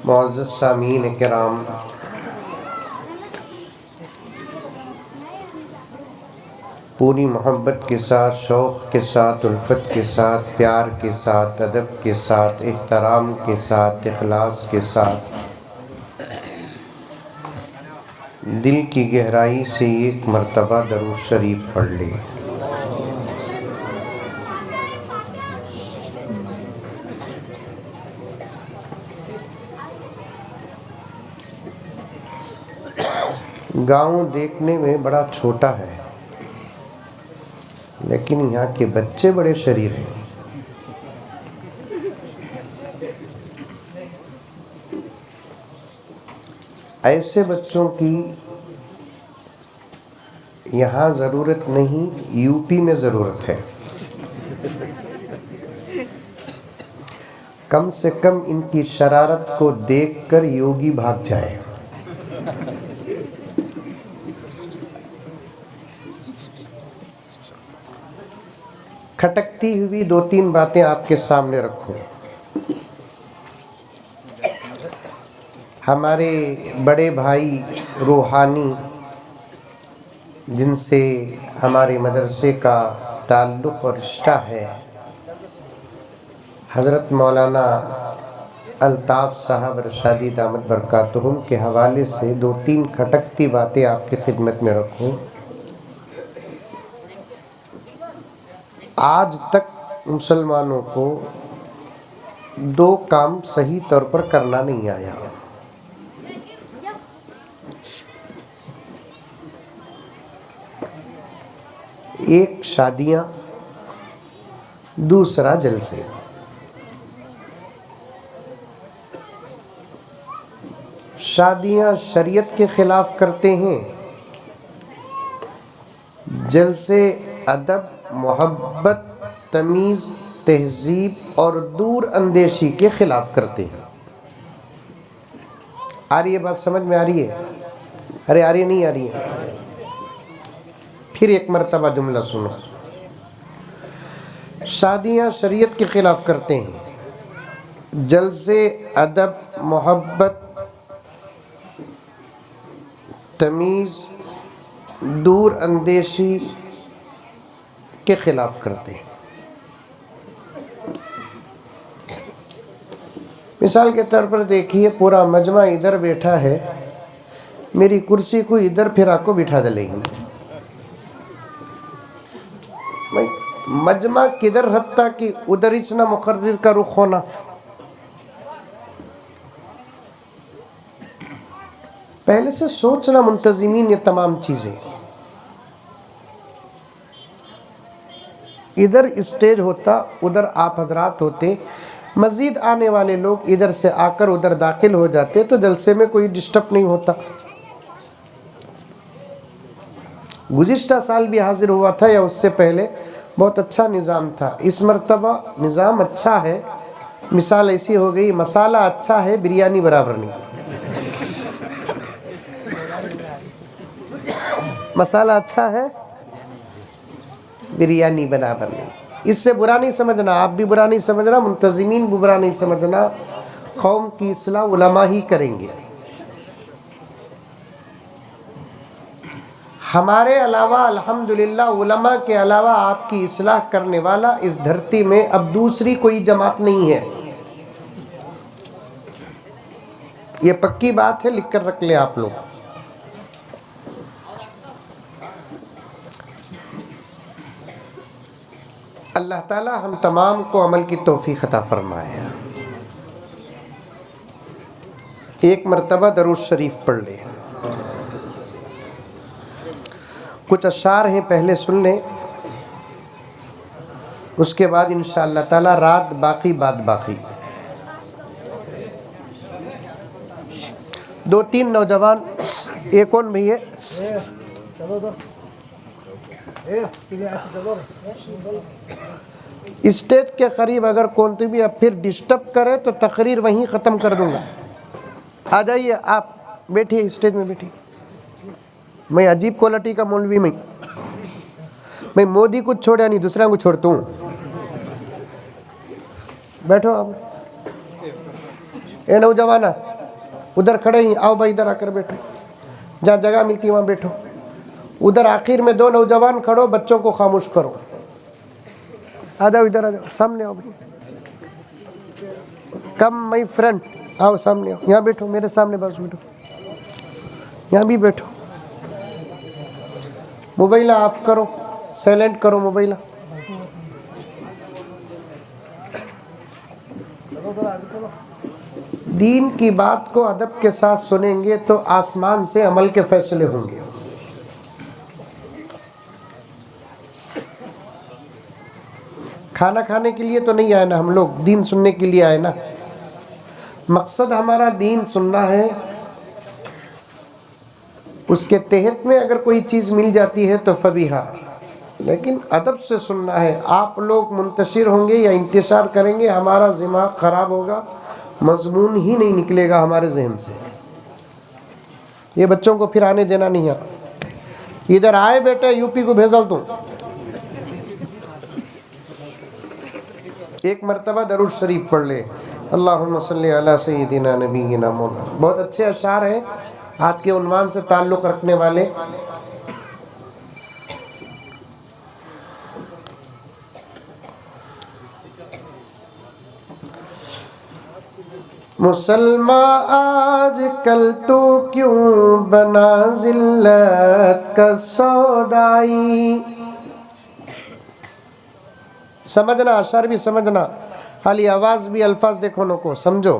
मुअज़्ज़ज़ सामीन किराम, पूरी मोहब्बत के साथ, शौक़ के साथ, उल्फत के साथ, प्यार के साथ, अदब के साथ, एहतराम के साथ, इखलास के साथ, दिल की गहराई से एक मर्तबा दरूद शरीफ पढ़ ले। गांव देखने में बड़ा छोटा है, लेकिन यहाँ के बच्चे बड़े शरीर हैं। ऐसे बच्चों की यहाँ ज़रूरत नहीं, यूपी में ज़रूरत है। कम से कम इनकी शरारत को देखकर योगी भाग जाए। खटकती हुई दो तीन बातें आपके सामने रखूं। हमारे बड़े भाई रूहानी, जिनसे हमारे मदरसे का ताल्लुक़ और रिश्ता है, हज़रत मौलाना अल्ताफ़ साहब रशादी दामत बरकातुहुम के हवाले से दो तीन खटकती बातें आपकी खिदमत में रखूं। आज तक मुसलमानों को दो काम सही तौर पर करना नहीं आया। एक शादियां, दूसरा जलसे। शादियां शरीयत के खिलाफ करते हैं, जलसे अदब, मोहब्बत, तमीज़, तहज़ीब और दूर अंदेशी के खिलाफ करते हैं। आ रही है बात समझ में? आ रही है? अरे आ रही नहीं आ रही है? फिर एक मरतबा जुमला सुनो। शादियां शरीयत के खिलाफ करते हैं, जलसे अदब, मोहब्बत, तमीज़, दूर अंदेशी के खिलाफ करते हैं। मिसाल के तौर पर देखिए, पूरा मजमा इधर बैठा है, मेरी कुर्सी को इधर फिर आपको बिठा देंगे। मजमा किधर हत्ता कि उधर इतना मुकर्रिर का रुख होना। पहले से सोचना मुंतजिमीन, ये तमाम चीज़ें। इधर स्टेज होता, उधर आप हजरात होते, मज़ीद आने वाले लोग इधर से आकर उधर दाखिल हो जाते, तो जलसे में कोई डिस्टर्ब नहीं होता। गुज़िश्ता साल भी हाजिर हुआ था या उससे पहले, बहुत अच्छा निज़ाम था। इस मरतबा निज़ाम अच्छा है। मिसाल ऐसी हो गई, मसाला अच्छा है, बिरयानी बराबर नहीं। मसाला अच्छा है, बिरयानी बराबर नहीं। इससे बुरा नहीं समझना, आप भी बुरा नहीं समझना, मुंतजिमीन भी बुरा नहीं समझना। कौम की इस्लाह उलमा ही करेंगे। हमारे अलावा अल्हम्दुलिल्लाह, उलमा के अलावा आपकी इस्लाह करने वाला इस धरती में अब दूसरी कोई जमात नहीं है। ये पक्की बात है, लिख कर रख ले आप लोग। अल्लाह ताला हम तमाम को अमल की तौफीक अता फरमाए। एक मरतबा दरूद शरीफ पढ़ ले। कुछ अशार हैं, पहले सुन लें, उसके बाद इंशाअल्लाह ताला रात बाकी बात बाकी। दो तीन नौजवान, एक कौन भैया स्टेज के करीब अगर कौन तो भी अब फिर डिस्टर्ब करे तो तकरीर वहीं ख़त्म कर दूंगा। आ जाइए, आप बैठिए, स्टेज में बैठिए। मैं अजीब क्वालिटी का मौलवी में, मैं मोदी को छोड़ा नहीं, दूसरा को छोड़ता हूँ। बैठो आप। ए नौजवाना, उधर खड़े ही, आओ भाई इधर आकर बैठो, जहाँ जगह मिलती है वहाँ बैठो। उधर आखिर में 2 नौजवान खड़ो, बच्चों को खामोश करो। आ जाओ इधर, आ जाओ, सामने आओ भाई। कम माई फ्रेंड, आओ सामने आओ, यहाँ बैठो, मेरे सामने बस बैठो, यहाँ भी बैठो। मोबाइल ऑफ करो, साइलेंट करो मोबाइल। दीन की बात को अदब के साथ सुनेंगे तो आसमान से अमल के फैसले होंगे। खाना खाने के लिए तो नहीं आए ना हम लोग, दीन सुनने के लिए आए ना। मकसद हमारा दीन सुनना है, उसके तहत में अगर कोई चीज़ मिल जाती है तो फबीहा, लेकिन अदब से सुनना है। आप लोग मुंतशिर होंगे या इंतशार करेंगे, हमारा दिमाग ख़राब होगा, मजमून ही नहीं निकलेगा हमारे जहन से। ये बच्चों को फिर आने देना नहीं है। इधर आए बेटे, यूपी को भेजल तू। एक मरतबा दरूद शरीफ पढ़ ले, अल्लाहुम्मा सल्ली अला सय्यिदिना नबीना मौलाना। बहुत अच्छे अशार हैं आज के उन्वान से ताल्लुक़ रखने वाले। मुसलमान आज कल तो क्यों बना जिल्लत का सौदाई। समझना, अशार भी समझना, खाली आवाज़ भी अल्फाज देखो न को समझो।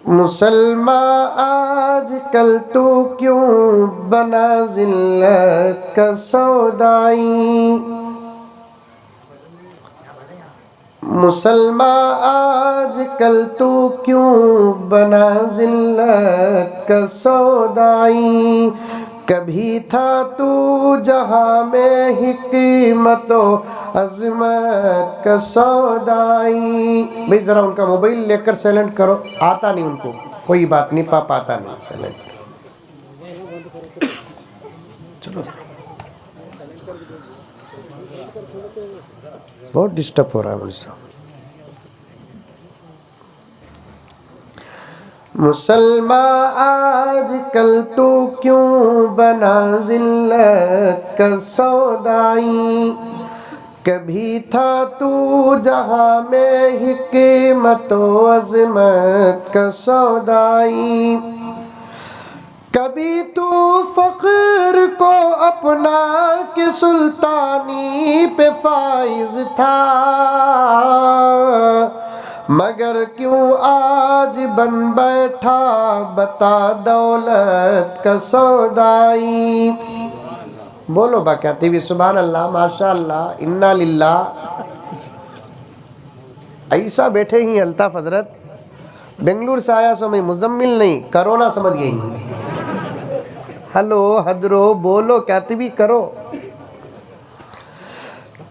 मुसलमान आज कल तो क्यों बना जिल्लत का सौदाई। मुसलमान आज कल तो क्यों बना जिल्लत का सौदाई। कभी था तू जहाँ में हिकमतो अज़मत का सौदाई। भाई ज़रा उनका मोबाइल लेकर साइलेंट करो, आता नहीं उनको, कोई बात नहीं, पापा आता नहीं, साइलेंट। चलो बहुत डिस्टर्ब हो रहा है मुझसे। मुसलमान आज कल तो क्यों बना जिल्लत का सौदाई। कभी था तू जहाँ में हिकमतो अज़मत का सौदाई। कभी तू फ़ख्र को अपना के सुल्तानी पे फाइज था, मगर क्यों आज बन बैठा बता दौलत का सौदाई। बोलो बाकायदा भी सुभान अल्लाह, माशा अल्लाह, इन्ना लिल्लाह। ऐसा बैठे ही अल्ताफ़ हज़रत, बेंगलुरु से आया सो मैं मुजम्मिल नहीं, कोरोना समझ गई। हेलो हदरो, बोलो कातिबी करो।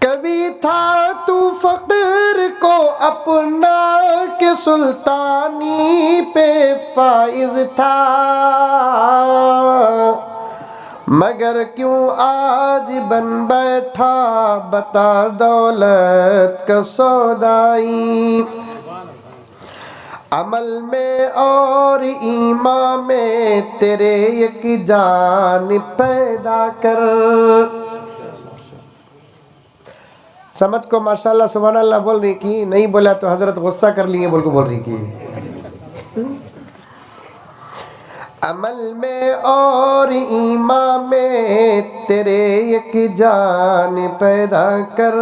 कभी था तू फ़ख्र को अपना के सुल्तानी पे फाइज था, मगर क्यों आज बन बैठा बता दौलत का सौदाई। अमल में और ईमान में तेरे एक जान पैदा कर। समझ को माशाल्लाह सुभान अल्लाह बोल रही की, नहीं बोला तो हजरत गुस्सा कर लिए बोल को बोल रही की। अमल में और ईमान में तेरे एक जान पैदा कर।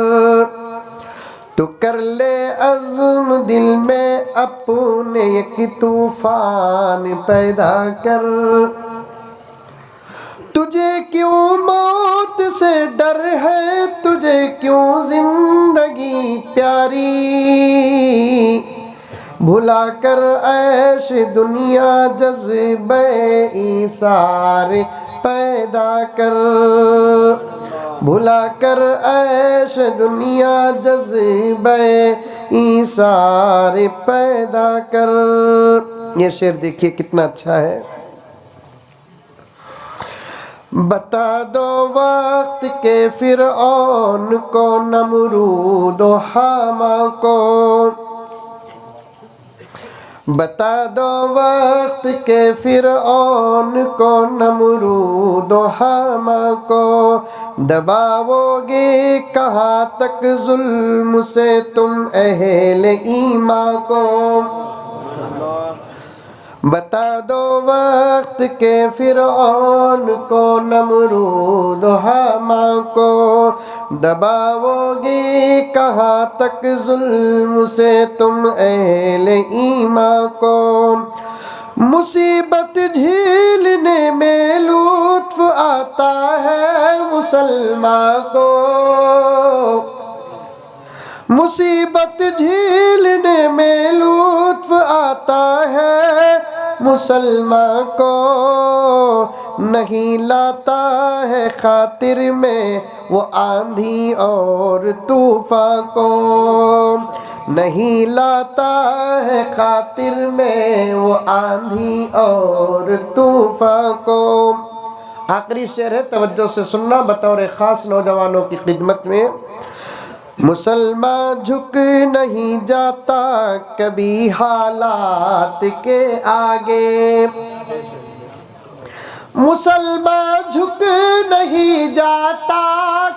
तू कर ले अज़्म दिल में अपने एक तूफान पैदा कर। तुझे क्यों मौत से डर है, तुझे क्यों जिंदगी प्यारी। भुला कर ऐश दुनिया जज़्बे ईसार पैदा कर। भुला कर ऐश दुनिया जज़्बे ईसार पैदा कर। ये शेर देखिए कितना अच्छा है। बता दो वक्त के फ़िरऔन को, नमरूद हामा को, बता दो वक्त के फिरऔन को, नमरूद हामा को, दबाओगे कहाँ तक जुल्म से तुम अहले ईमान को। बता दो वक्त के फिरऔन को, नमरूद हामा को, दबाओगे कहाँ तक जुल्म से तुम अहले ईमान को। मुसीबत झेलने में लुत्फ आता है मुसलमान को, मुसीबत झेलने में लुत्फ आता है मुसलमान को। नहीं लाता है खातिर में वो आंधी और तूफान को, नहीं लाता है खातिर में वो आंधी और तूफान को। आखिरी शेर है, तवज्जो से सुनना बतौर ख़ास नौजवानों की खिदमत में। मुसलमान झुक नहीं जाता कभी हालात के आगे, मुसलमान झुक नहीं जाता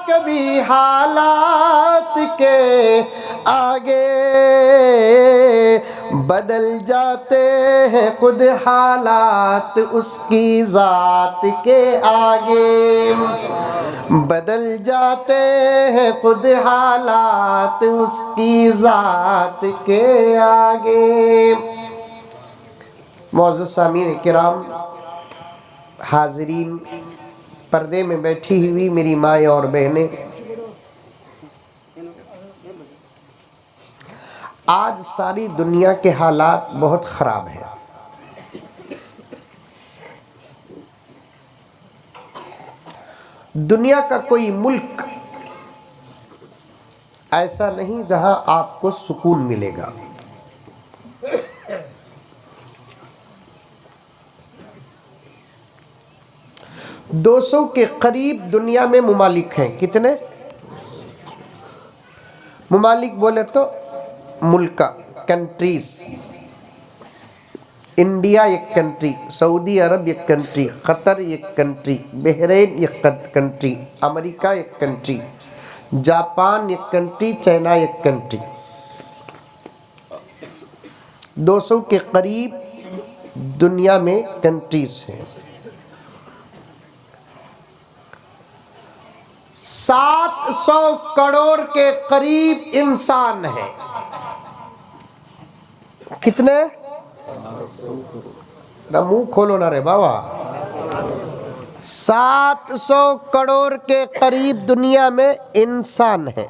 कभी हालात के आगे। बदल जाते हैं खुद हालात उसकी ज़ात के आगे, बदल जाते हैं खुद हालात उसकी ज़ात के आगे। मौजूद सामीन किराम, हाज़रीन, पर्दे में बैठी हुई मेरी माएँ और बहनें, आज सारी दुनिया के हालात बहुत ख़राब हैं। दुनिया का कोई मुल्क ऐसा नहीं जहां आपको सुकून मिलेगा। दो 200 के करीब दुनिया में मुमालिक हैं। कितने मुमालिक बोले तो मुल्का, कंट्रीज। इंडिया एक कंट्री, सऊदी अरब एक कंट्री, क़तर एक कंट्री, बहरीन एक कंट्री, अमेरिका एक कंट्री, जापान एक कंट्री, चाइना एक कंट्री। 200 के करीब दुनिया में कंट्रीज हैं। 700 करोड़ के करीब इंसान हैं। कितने? मुंह खोलो ना रे बाबा। 700 करोड़ के करीब दुनिया में इंसान है।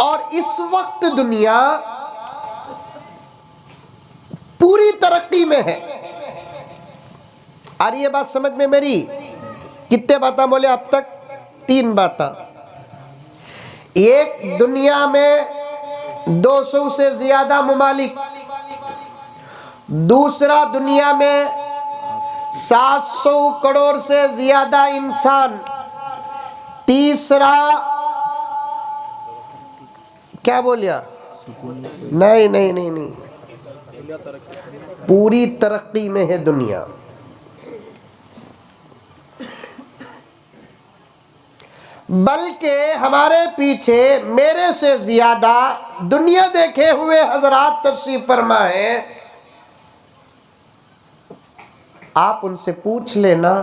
और इस वक्त दुनिया पूरी तरक्की में है। आ रही है बात समझ में मेरी? कितने बातें बोले अब तक? 3 बातें। एक, दुनिया में 200 से ज्यादा मुमालिक। दूसरा, दुनिया में 700 करोड़ से ज्यादा इंसान। तीसरा, क्या बोलिया? नहीं नहीं नहीं नहीं, पूरी तरक्की में है दुनिया। बल्कि हमारे पीछे मेरे से ज्यादा दुनिया देखे हुए हजरात तशरीफ फरमा है। आप उनसे पूछ लेना,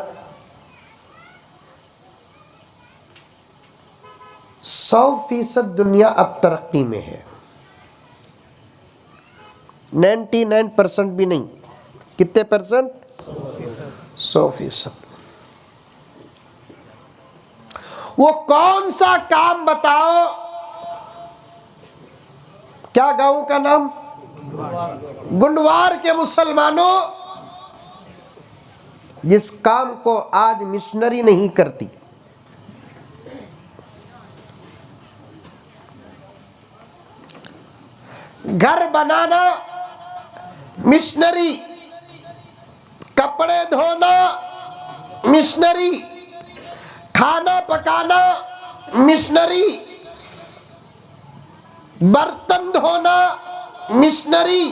100% दुनिया अब तरक्की में है। 99% भी नहीं। कितने परसेंट? 100%। वो कौन सा काम बताओ? क्या गांव का नाम? गुंडवार के मुसलमानों, जिस काम को आज मिशनरी नहीं करती। घर बनाना मिशनरी, कपड़े धोना मिशनरी, खाना पकाना मिशनरी, बर्तन बंद होना, मिशनरी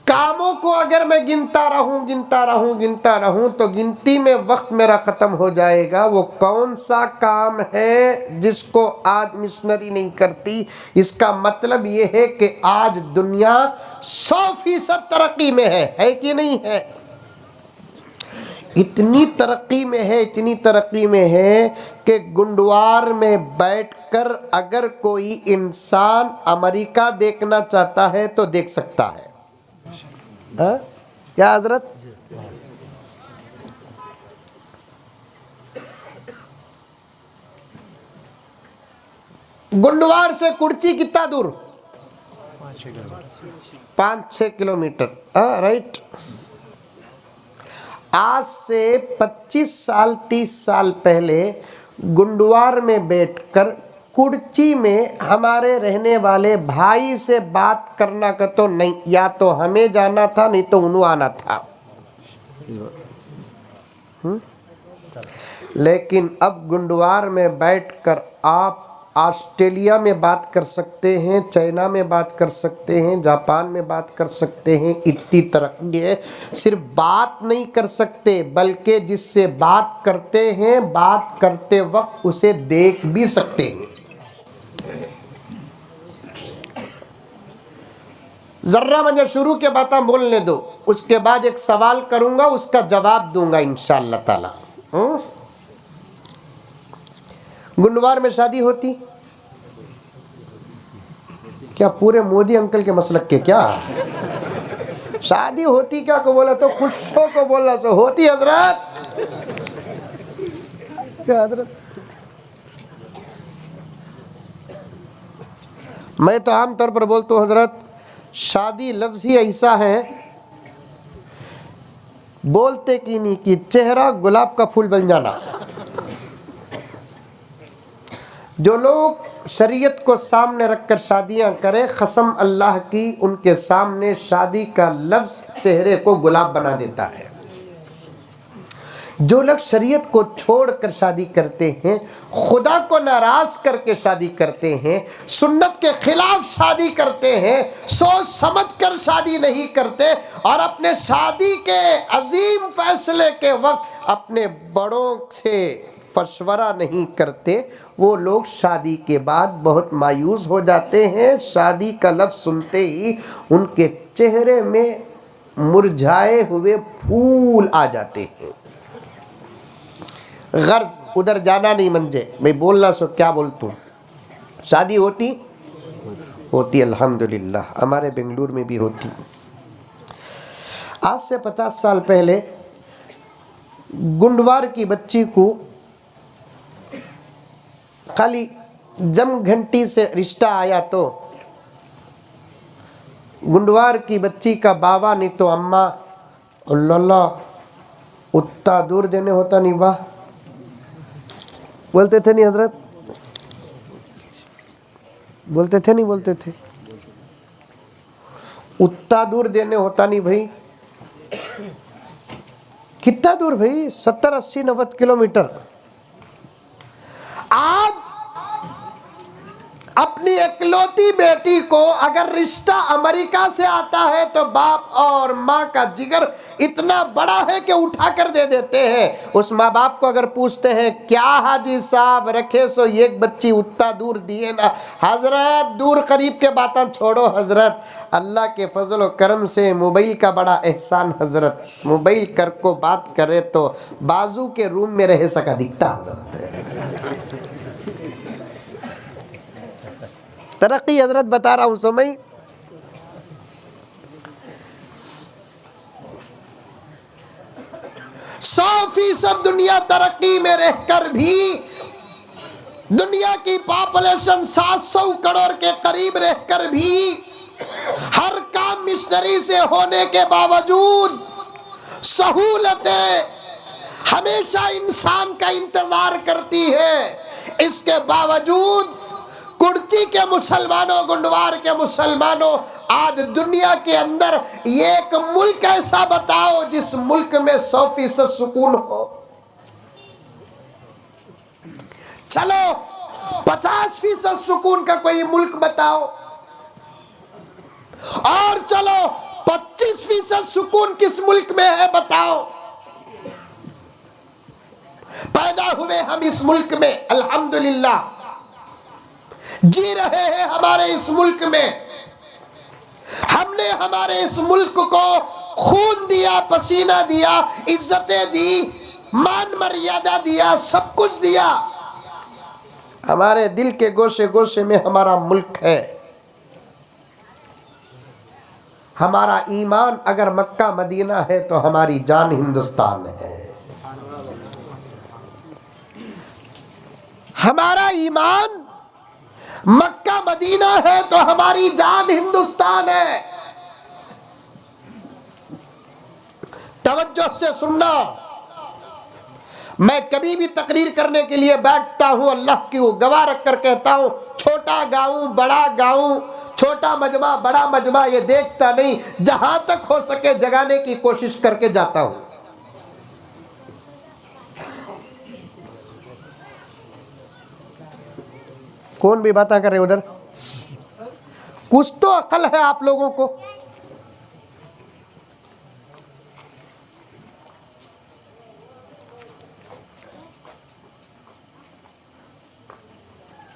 कामों को अगर मैं गिनता रहूं तो गिनती में वक्त मेरा खत्म हो जाएगा। वो कौन सा काम है जिसको आज मिशनरी नहीं करती? इसका मतलब ये है कि आज दुनिया 100% तरक्की में है कि नहीं है? इतनी तरक्की में है कि गुंडवार में बैठकर अगर कोई इंसान अमेरिका देखना चाहता है तो देख सकता है। क्या हजरत? गुंडवार से कुर्ची कितना दूर? 5-6 किलोमीटर। राइट। आज से 25 साल 30 साल पहले गुंडवार में बैठकर कुर्ची में हमारे रहने वाले भाई से बात करना का तो नहीं, या तो हमें जाना था नहीं तो उन्हें आना था। लेकिन अब गुंडवार में बैठकर आप ऑस्ट्रेलिया में बात कर सकते हैं, चाइना में बात कर सकते हैं, जापान में बात कर सकते हैं। इतनी तरक्की है। सिर्फ बात नहीं कर सकते बल्कि जिससे बात करते हैं, बात करते वक्त उसे देख भी सकते हैं। जर्रा मुझे शुरू के बातें बोलने दो, उसके बाद एक सवाल करूंगा, उसका जवाब दूंगा इंशाअल्लाह ताला। गुंडवार में शादी होती क्या? पूरे मोदी अंकल के मसलक के क्या शादी होती क्या को बोला तो खुशों को बोला तो होती हजरत। क्या हजरत? मैं तो आमतौर पर बोलता हूँ हजरत, शादी लफ्ज़ ही ऐसा है, बोलते की नहीं कि चेहरा गुलाब का फूल बन जाना। जो लोग शरीयत को सामने रखकर शादियां करें, कसम अल्लाह की, उनके सामने शादी का लफ्ज़ चेहरे को गुलाब बना देता है। जो लोग शरीयत को छोड़कर शादी करते हैं, खुदा को नाराज करके शादी करते हैं, सुन्नत के खिलाफ शादी करते हैं, सोच समझ कर शादी नहीं करते और अपने शादी के अजीम फैसले के वक्त अपने बड़ों से मशवरा नहीं करते, वो लोग शादी के बाद बहुत मायूस हो जाते हैं। शादी का लफ्ज़ सुनते ही उनके चेहरे में मुरझाए हुए फूल आ जाते हैं। गर्ज उधर जाना नहीं मंजे, मैं बोलना सो क्या बोलता हूँ। शादी होती अल्हम्दुलिल्लाह, हमारे बेंगलुरु में भी होती। आज से 50 साल पहले गुंडवार की बच्ची को खाली जम घंटी से रिश्ता आया तो गुंडवार की बच्ची का बाबा नहीं तो अम्मा लल्ला उतना दूर देने होता नहीं बा, बोलते थे नहीं हजरत? बोलते थे नहीं बोलते थे? उतना दूर देने होता नहीं भाई। कितना दूर भाई? 70 80 90 किलोमीटर। आज अपनी इकलौती बेटी को अगर रिश्ता अमेरिका से आता है तो बाप और माँ का जिगर इतना बड़ा है कि उठा कर दे देते हैं। उस माँ बाप को अगर पूछते हैं क्या हाजी साहब रखे सो एक बच्ची उतना दूर दिए ना। हजरत दूर करीब के बातें छोड़ो हजरत, अल्लाह के फजल और करम से मोबाइल का बड़ा एहसान हजरत। मोबाइल कर को बात करे तो बाजू के रूम में रह सका दिखता हजरत। तरक्की हजरत बता रहा हूं समय। 100% दुनिया तरक्की में रहकर भी, दुनिया की पॉपुलेशन 700 करोड़ के करीब रहकर भी, हर काम मिशनरी से होने के बावजूद सहूलतें हमेशा इंसान का इंतजार करती है। इसके बावजूद कुर्ची के मुसलमानों, गुंडवार के मुसलमानों, आज दुनिया के अंदर एक मुल्क ऐसा बताओ जिस मुल्क में 100% सुकून हो। चलो 50% सुकून का कोई मुल्क बताओ, और चलो 25% सुकून किस मुल्क में है बताओ। पैदा हुए हम इस मुल्क में, अल्हम्दुलिल्लाह जी रहे हैं हमारे इस मुल्क में। हमने हमारे इस मुल्क को खून दिया, पसीना दिया, इज्जतें दी, मान मर्यादा दिया, सब कुछ दिया। हमारे दिल के गोशे गोशे में हमारा मुल्क है। हमारा ईमान अगर मक्का मदीना है तो हमारी जान हिंदुस्तान है। हमारा ईमान मक्का मदीना है तो हमारी जान हिंदुस्तान है। तवज्जो से सुनना, मैं कभी भी तकरीर करने के लिए बैठता हूं, अल्लाह की गवाह रख कर कहता हूं, छोटा गाऊं बड़ा गाऊं, छोटा मजमा बड़ा मजमा ये देखता नहीं, जहां तक हो सके जगाने की कोशिश करके जाता हूं। कौन भी बातें कर रहे उधर? कुछ तो अकल है आप लोगों को।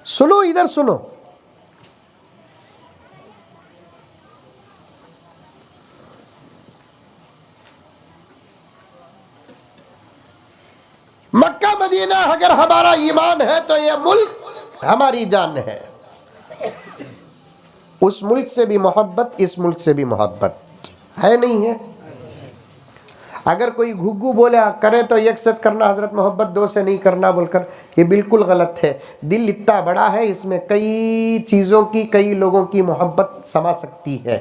सुनो, इधर सुनो। मक्का मदीना अगर हमारा ईमान है तो यह मुल्क हमारी जान है। उस मुल्क से भी मोहब्बत, इस मुल्क से भी मोहब्बत है, नहीं है? अगर कोई घुग्गू बोले करे तो एक से करना हजरत मोहब्बत, दो से नहीं करना बोलकर, ये बिल्कुल गलत है। दिल इतना बड़ा है, इसमें कई चीज़ों की, कई लोगों की मोहब्बत समा सकती है।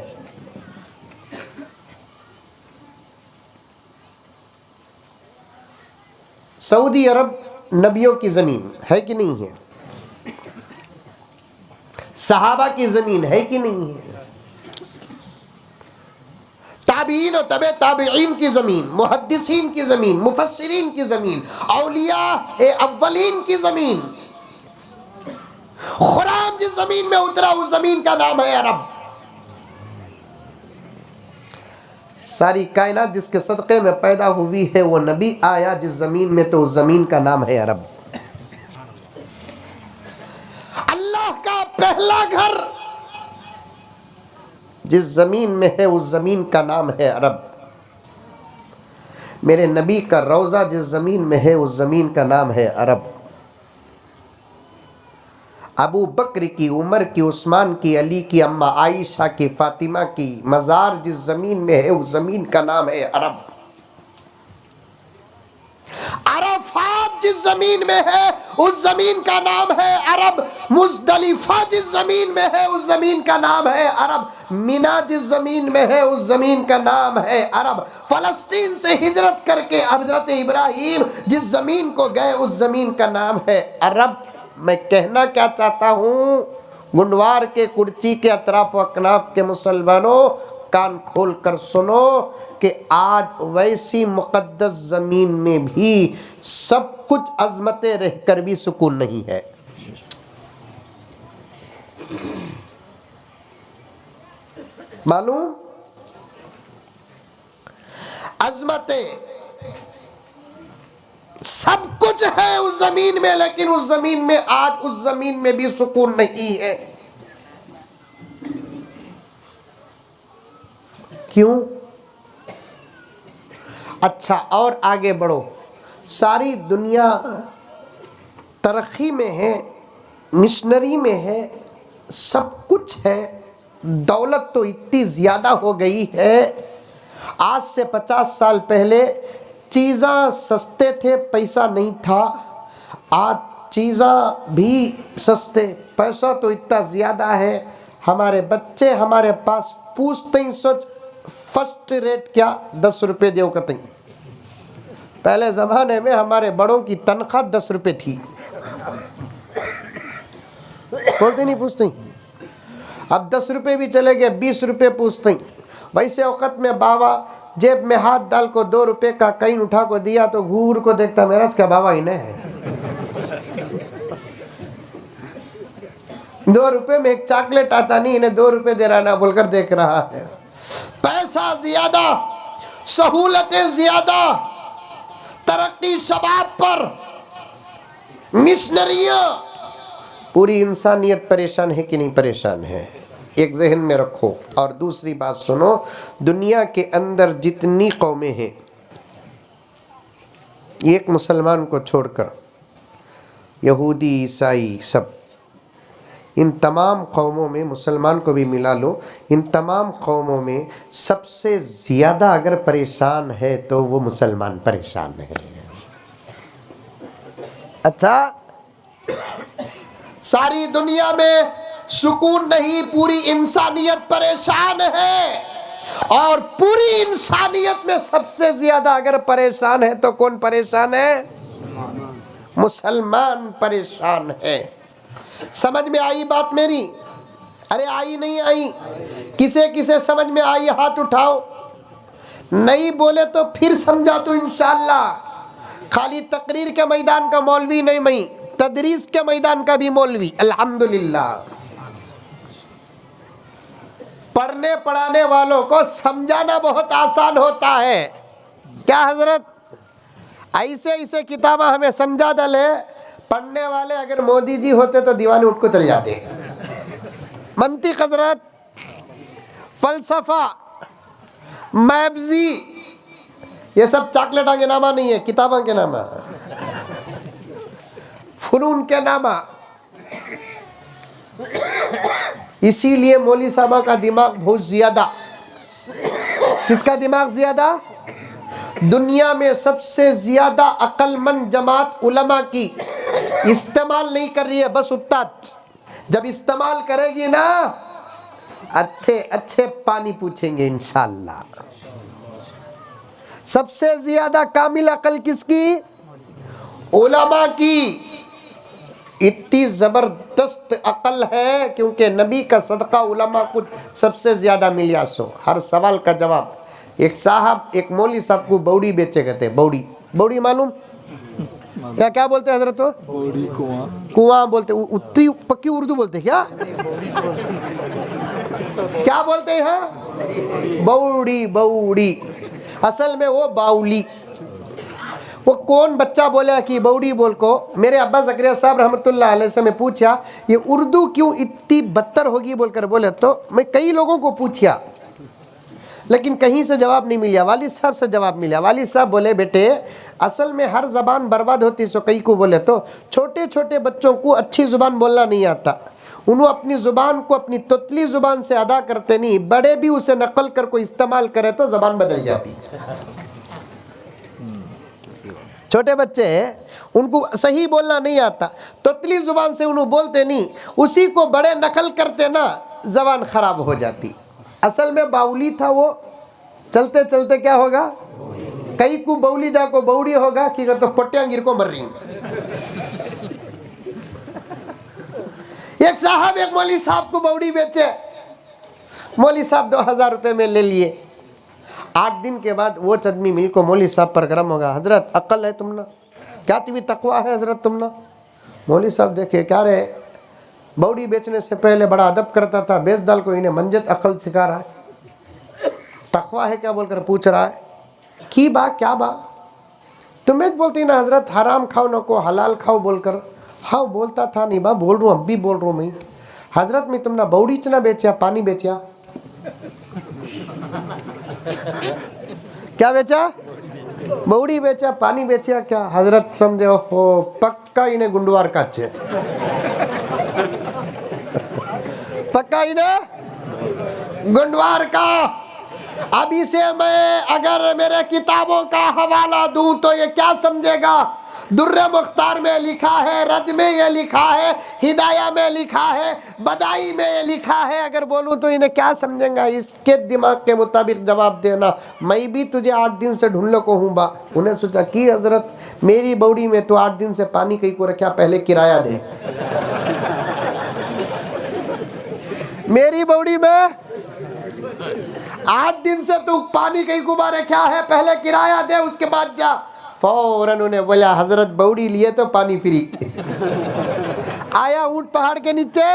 सऊदी अरब नबियों की ज़मीन है कि नहीं है? सहाबा की ज़मीन है कि नहीं है? ताबीन और तबे ताबीन की ज़मीन, मुहद्दिसीन की ज़मीन, मुफस्सिरीन की ज़मीन, औलिया अव्वलीन की ज़मीन। कुरान जिस ज़मीन में उतरा उस ज़मीन का नाम है अरब। सारी कायनात जिसके सदक़े में पैदा हुई है वो नबी आया जिस ज़मीन में, तो उस ज़मीन का नाम है अरब। अल्लाह का पहला घर जिस ज़मीन में है उस ज़मीन का नाम है अरब। मेरे नबी का रोज़ा जिस ज़मीन में है उस ज़मीन का नाम है अरब। अबू बकर की, उमर की, उस्मान की, अली की, अम्मा आयशा की, फातिमा की मज़ार जिस ज़मीन में है उस ज़मीन का नाम है अरब। अरफात जिस ज़मीन में है उस ज़मीन का नाम है अरब। मुज़दलिफ़ा जिस ज़मीन में है उस ज़मीन का नाम है अरब। मिना जिस ज़मीन में है उस ज़मीन का नाम है अरब। फ़लस्तीन से हिजरत करके हज़रत इब्राहीम जिस ज़मीन को गए उस ज़मीन का नाम है अरब। मैं कहना क्या चाहता हूँ, गुंडवार के कुर्ची के अतराफ व अकनाफ के मुसलमानों, कान खोल कर सुनो कि आज वैसी मुक़द्दस ज़मीन में भी सब कुछ अज़मतें रहकर भी सुकून नहीं है। मालूम, अज़मतें सब कुछ है उस ज़मीन में, लेकिन उस ज़मीन में आज उस ज़मीन में भी सुकून नहीं है। क्यों? अच्छा, और आगे बढ़ो। सारी दुनिया तरक्की में है, मिशनरी में है, सब कुछ है, दौलत तो इतनी ज़्यादा हो गई है। आज से 50 साल पहले चीज़ें सस्ते थे, पैसा नहीं था। आज चीज़ें भी सस्ते, पैसा तो इतना ज़्यादा है। हमारे बच्चे हमारे पास पूछते ही सोच फर्स्ट रेट क्या 10 रुपये दो कतई। पहले ज़माने में हमारे बड़ों की तनख्वाह 10 रुपये थी, बोलते नहीं पूछते। अब 10 रुपये भी चले गए, 20 रुपये पूछते। वैसे वक़्त में बाबा जेब में हाथ डाल को 2 रुपये का कहीं उठा को दिया तो घूर को देखता, मेरा क्या बाबा ही नहीं है। 2 रुपए में एक चॉकलेट आता नहीं, इन्हें 2 रुपए दे रहा ना बोलकर देख रहा है। पैसा ज्यादा, सहूलतें ज्यादा, तरक्की शबाब पर, मिशनरियां, पूरी इंसानियत परेशान है कि नहीं परेशान है? एक जहन में रखो। और दूसरी बात सुनो, दुनिया के अंदर जितनी कौमें हैं, एक मुसलमान को छोड़कर, यहूदी, ईसाई, सब, इन तमाम कौमों में, मुसलमान को भी मिला लो, इन तमाम कौमों में सबसे ज़्यादा अगर परेशान है तो वो मुसलमान परेशान है। अच्छा, सारी दुनिया में सुकून नहीं, पूरी इंसानियत परेशान है। और पूरी इंसानियत में सबसे ज्यादा अगर परेशान है तो कौन परेशान है? मुसलमान परेशान है। समझ में आई बात मेरी? अरे आई नहीं आई? किसे किसे समझ में आई हाथ उठाओ। नहीं बोले तो फिर समझा तो इंशाअल्लाह। खाली तकरीर के मैदान का मौलवी नहीं, मैं तदरीस के मैदान का भी मौलवी, अल्हम्दुलिल्लाह। पढ़ने पढ़ाने वालों को समझाना बहुत आसान होता है। क्या हजरत? ऐसे ऐसे किताबा हमें समझा डाले, पढ़ने वाले अगर मोदी जी होते तो दीवाने उठ को चल जाते। मंतिक हजरत, फलसफा, मैब्जी, ये सब चॉकलेटा के नामा नहीं है, किताबा के नामा, फुनून के नामा। इसीलिए मौली साहबा का दिमाग बहुत ज्यादा। किसका दिमाग ज्यादा? दुनिया में सबसे ज्यादा अक्लमंद जमात उलमा की इस्तेमाल नहीं कर रही है, बस उतना। जब इस्तेमाल करेगी ना, अच्छे अच्छे पानी पूछेंगे इंशाअल्लाह। सबसे ज्यादा कामिल अकल किसकी? उलमा की। इतनी जबरदस्त अकल है क्योंकि नबी का सदका उलमा को सबसे ज्यादा मिलिया। सो हर सवाल का जवाब। एक साहब, एक मौली साहब को बौड़ी बेचे गए थे। बौड़ी, बौड़ी मालूम क्या? क्या बोलते हैं हजरत? बौड़ी, कुआं, कुआं बोलते। उतनी पक्की उर्दू बोलते क्या? क्या बोलते हैं? बौड़ी, बौड़ी। असल में वो बाउली। वो कौन बच्चा बोला कि बौड़ी बोल को? मेरे अब्बा ज़करिया साहब रहमतुल्लाह अलैह से मैं पूछा ये उर्दू क्यों इतनी बदतर होगी बोलकर बोले, तो मैं कई लोगों को पूछा लेकिन कहीं से जवाब नहीं मिला। वालिद साहब से जवाब मिला। वालिद साहब बोले बेटे असल में हर ज़बान बर्बाद होती। सो कई को बोले तो छोटे छोटे बच्चों को अच्छी ज़ुबान बोलना नहीं आता, उन्होंने अपनी ज़ुबान को अपनी तोतली ज़ुबान से अदा करते नहीं, बड़े भी उसे नकल कर को इस्तेमाल करे तो ज़बान बदल जाती। छोटे बच्चे उनको सही बोलना नहीं आता, तोतली ज़ुबान से उन्होंने बोलते नहीं, उसी को बड़े नकल करते ना, ज़बान ख़राब हो जाती। असल में बाउली था वो। चलते चलते क्या होगा? कई को बाउली जा को बौड़ी होगा कि तो पट्टियां गिर को मर रही। एक साहब एक मौली साहब को बौड़ी बेचे। मौली साहब 2000 रुपये में ले लिए। 8 दिन के बाद वो चदमी मिल को मौली साहब पर गर्म होगा। हजरत अक्ल है तुमना? क्या तुम्हें तकवा है हजरत तुमना? मौली साहब देखे क्या रे, बौड़ी बेचने से पहले बड़ा अदब करता था, बेच डाल को इन्हें मंजत अकल सिखा रहा है। तकवा है क्या बोलकर पूछ रहा है। की बा क्या बा? तुम्हें बोलती ना हजरत हराम खाओ न को हलाल खाओ बोलकर। हाँ बोलता था नहीं बा, बोल रहा हूँ, अब भी बोल रहा हूँ मैं। हजरत मैं तुमने बौड़ी चना बेचा पानी बेचा? क्या बेचा? बौड़ी बेचा पानी बेचा क्या? हजरत समझे हो पक्का इन्हें गुंडवार का अच्छे, पक्का इन्हें गुंडवार का। अब इसे मैं अगर मेरे किताबों का हवाला दूं तो ये क्या समझेगा? दुर्रे मुख्तार में लिखा है, रद में ये लिखा है, हिदाया में लिखा है, बदाई में ये लिखा है। अगर बोलूं तो इन्हें क्या समझेंगे? इसके दिमाग के मुताबिक जवाब देना। मैं भी तुझे 8 दिन से ढूंढ को हूँ बा। उन्हें सोचा कि हजरत मेरी बौड़ी में तो 8 दिन से पानी कहीं को रखा, पहले किराया दे। मेरी बौड़ी में 8 दिन से तू पानी कहीं को बा रखा है, पहले किराया दे, उसके बाद जा। फौरन उन्हें बोला हजरत बौड़ी लिए तो पानी फ्री। आया ऊंट पहाड़ के नीचे,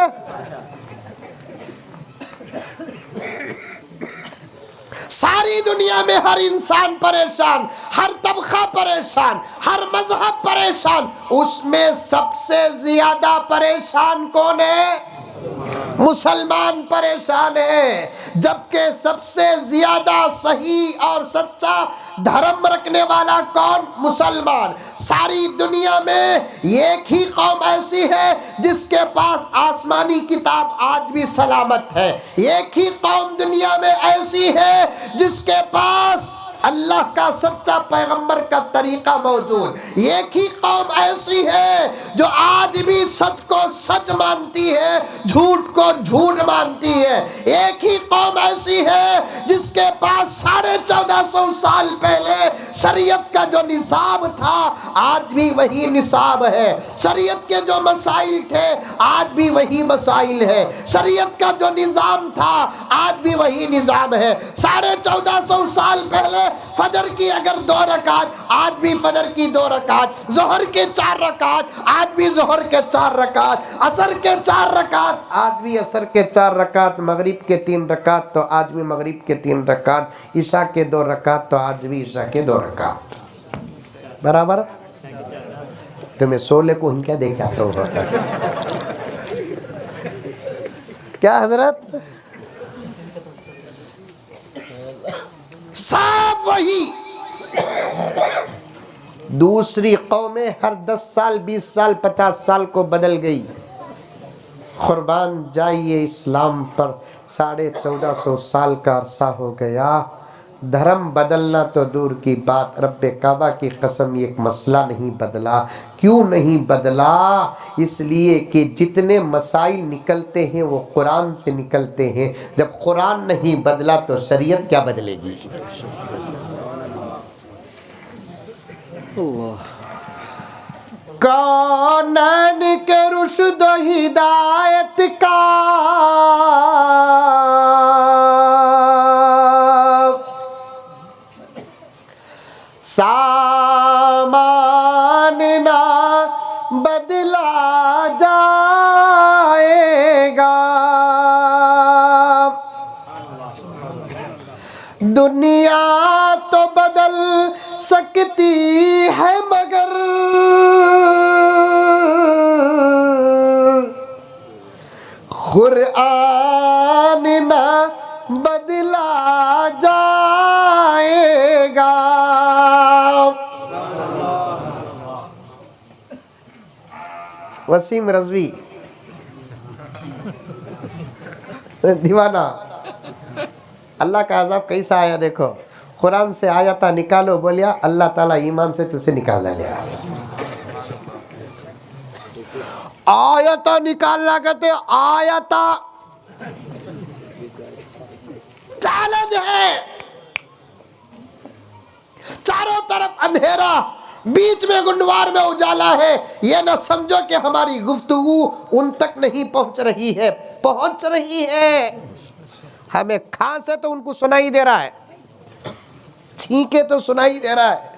सारी दुनिया में हर इंसान परेशान, हर तबका परेशान, हर मजहब परेशान, उसमें सबसे ज्यादा परेशान कौन है? मुसलमान परेशान है। जबकि सबसे ज्यादा सही और सच्चा धर्म रखने वाला कौन? मुसलमान। सारी दुनिया में एक ही कौम ऐसी है जिसके पास आसमानी किताब आज भी सलामत है। एक ही कौम दुनिया में ऐसी है जिसके पास अल्लाह का सच्चा पैगंबर का तरीका मौजूद। एक ही कौम ऐसी है जो आज भी सच को सच मानती है, झूठ को झूठ मानती है। एक ही कौम ऐसी है जिसके पास 1450 साल पहले शरीयत का जो निसाब था आज भी वही निसाब है। शरीयत के जो मसाइल थे आज भी वही मसाइल है। शरीयत का जो निज़ाम था आज भी वही निज़ाम है। 1450 साल पहले फजर की अगर 2 रकात, आज भी फजर की 2 रकात, जोहर के 4 रकात, आज भी जोहर के 4 रकात, असर के 4 रकात, आज भी असर के 4 रकात, मगरिब के 3 रकात तो आज भी मगरिब के 3 रकात, ईशा के 2 रकात तो आज भी ईशा के 2 रकात। बराबर? तुम्हें सोले को ही क्या देखा सो क्या हजरत? सब वही। दूसरी कौमें हर 10 साल 20 साल 50 साल को बदल गई। कुर्बान जाइए इस्लाम पर 1450 साल का अरसा हो गया। धर्म बदलना तो दूर की बात, रब्बे काबा की कसम एक मसला नहीं बदला। क्यों नहीं बदला? इसलिए कि जितने मसाइल निकलते हैं वो कुरान से निकलते हैं। जब कुरान नहीं बदला तो शरीयत क्या बदलेगी? कौनैन के रुश्द हिदायत का सामान ना बदला जाएगा। दुनिया तो बदल सकती है मगर कुरान ना बदला जाएगा। वसीम रज़वी दीवाना, अल्लाह का अज़ाब कैसा आया देखो। कुरान से आयता निकालो, बोलिया अल्लाह ताला ईमान से तुझसे निकाल लिया। आयता निकालना कहते, आयता चैलेंज है। चारों तरफ अंधेरा, बीच में गुंडवार में उजाला है। ये ना समझो कि हमारी गुफ्तगू उन तक नहीं पहुंच रही है, पहुंच रही है। हमें खांसे तो उनको सुनाई दे रहा है, छींके तो सुनाई दे रहा है।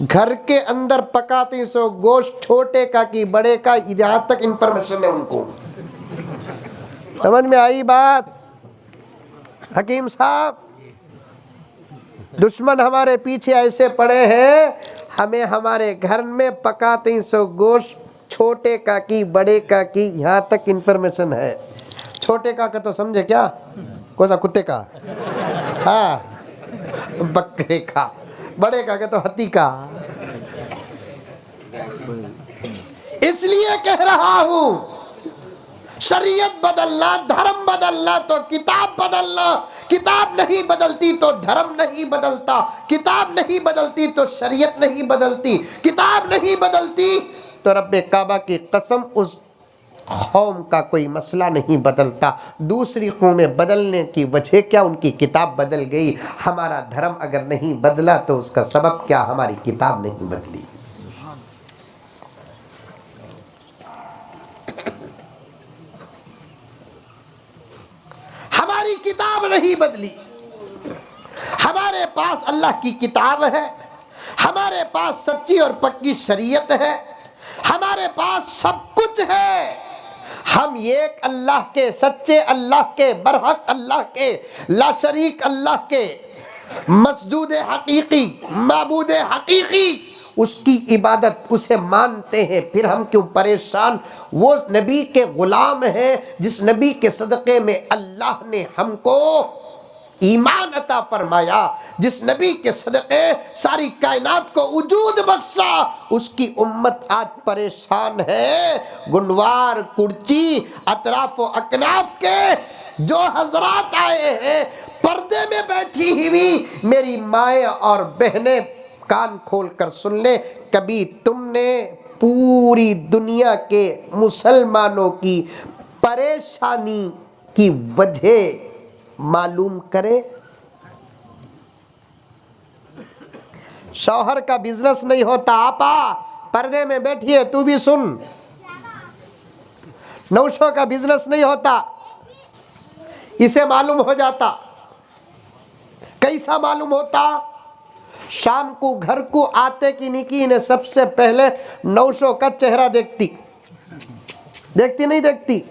घर के अंदर पकाते सो गोश्त छोटे का कि बड़े का, यहाँ तक इंफॉर्मेशन है उनको। समझ में आई बात? हकीम साहब, दुश्मन हमारे पीछे ऐसे पड़े हैं, हमें हमारे घर में पकाते सो गोश्त छोटे का की बड़े का की, यहाँ तक इंफॉर्मेशन है। छोटे का तो समझे क्या? कौन सा? कुत्ते का? हाँ, बकरे का। बड़े का तो हाथी का। इसलिए कह रहा हूं, शरीयत बदलना, धर्म बदलना तो किताब बदलना। किताब नहीं बदलती तो धर्म नहीं बदलता। किताब नहीं बदलती तो शरीयत नहीं बदलती। किताब नहीं बदलती तो रब्बे काबा की कसम उस कौम का कोई मसला नहीं बदलता। दूसरी कौमें बदलने की वजह क्या? उनकी किताब बदल गई। हमारा धर्म अगर नहीं बदला तो उसका सबब क्या? हमारी किताब नहीं बदली। हमारी किताब नहीं बदली। हमारे पास अल्लाह की किताब है, हमारे पास सच्ची और पक्की शरीयत है, हमारे पास सब कुछ है। हम एक अल्लाह के, सच्चे अल्लाह के, बरहक अल्लाह के, ला शरीक अल्लाह के, मसजूद हकीकी, माबूद हकीकी, उसकी इबादत, उसे मानते हैं, फिर हम क्यों परेशान? वो नबी के गुलाम हैं जिस नबी के सदक़े में अल्लाह ने हमको ईमान अता फरमाया, जिस नबी के सदक़े सारी कायनात को वजूद बख्शा, उसकी उम्मत आज परेशान है। गुंडवार कुर्ची अतराफ व अकनाफ के जो हजरात आए हैं, पर्दे में बैठी हुई मेरी माएँ और बहनें, कान खोल कर सुन ले, कभी तुमने पूरी दुनिया के मुसलमानों की परेशानी की वजह मालूम करे? शौहर का बिजनेस नहीं होता, आपा पर्दे में बैठी है, तू भी सुन, नौशों का बिजनेस नहीं होता, इसे मालूम हो जाता। कैसा मालूम होता? शाम को घर को आते की निकी ने सबसे पहले नौशों का चेहरा देखती, देखती नहीं देखती?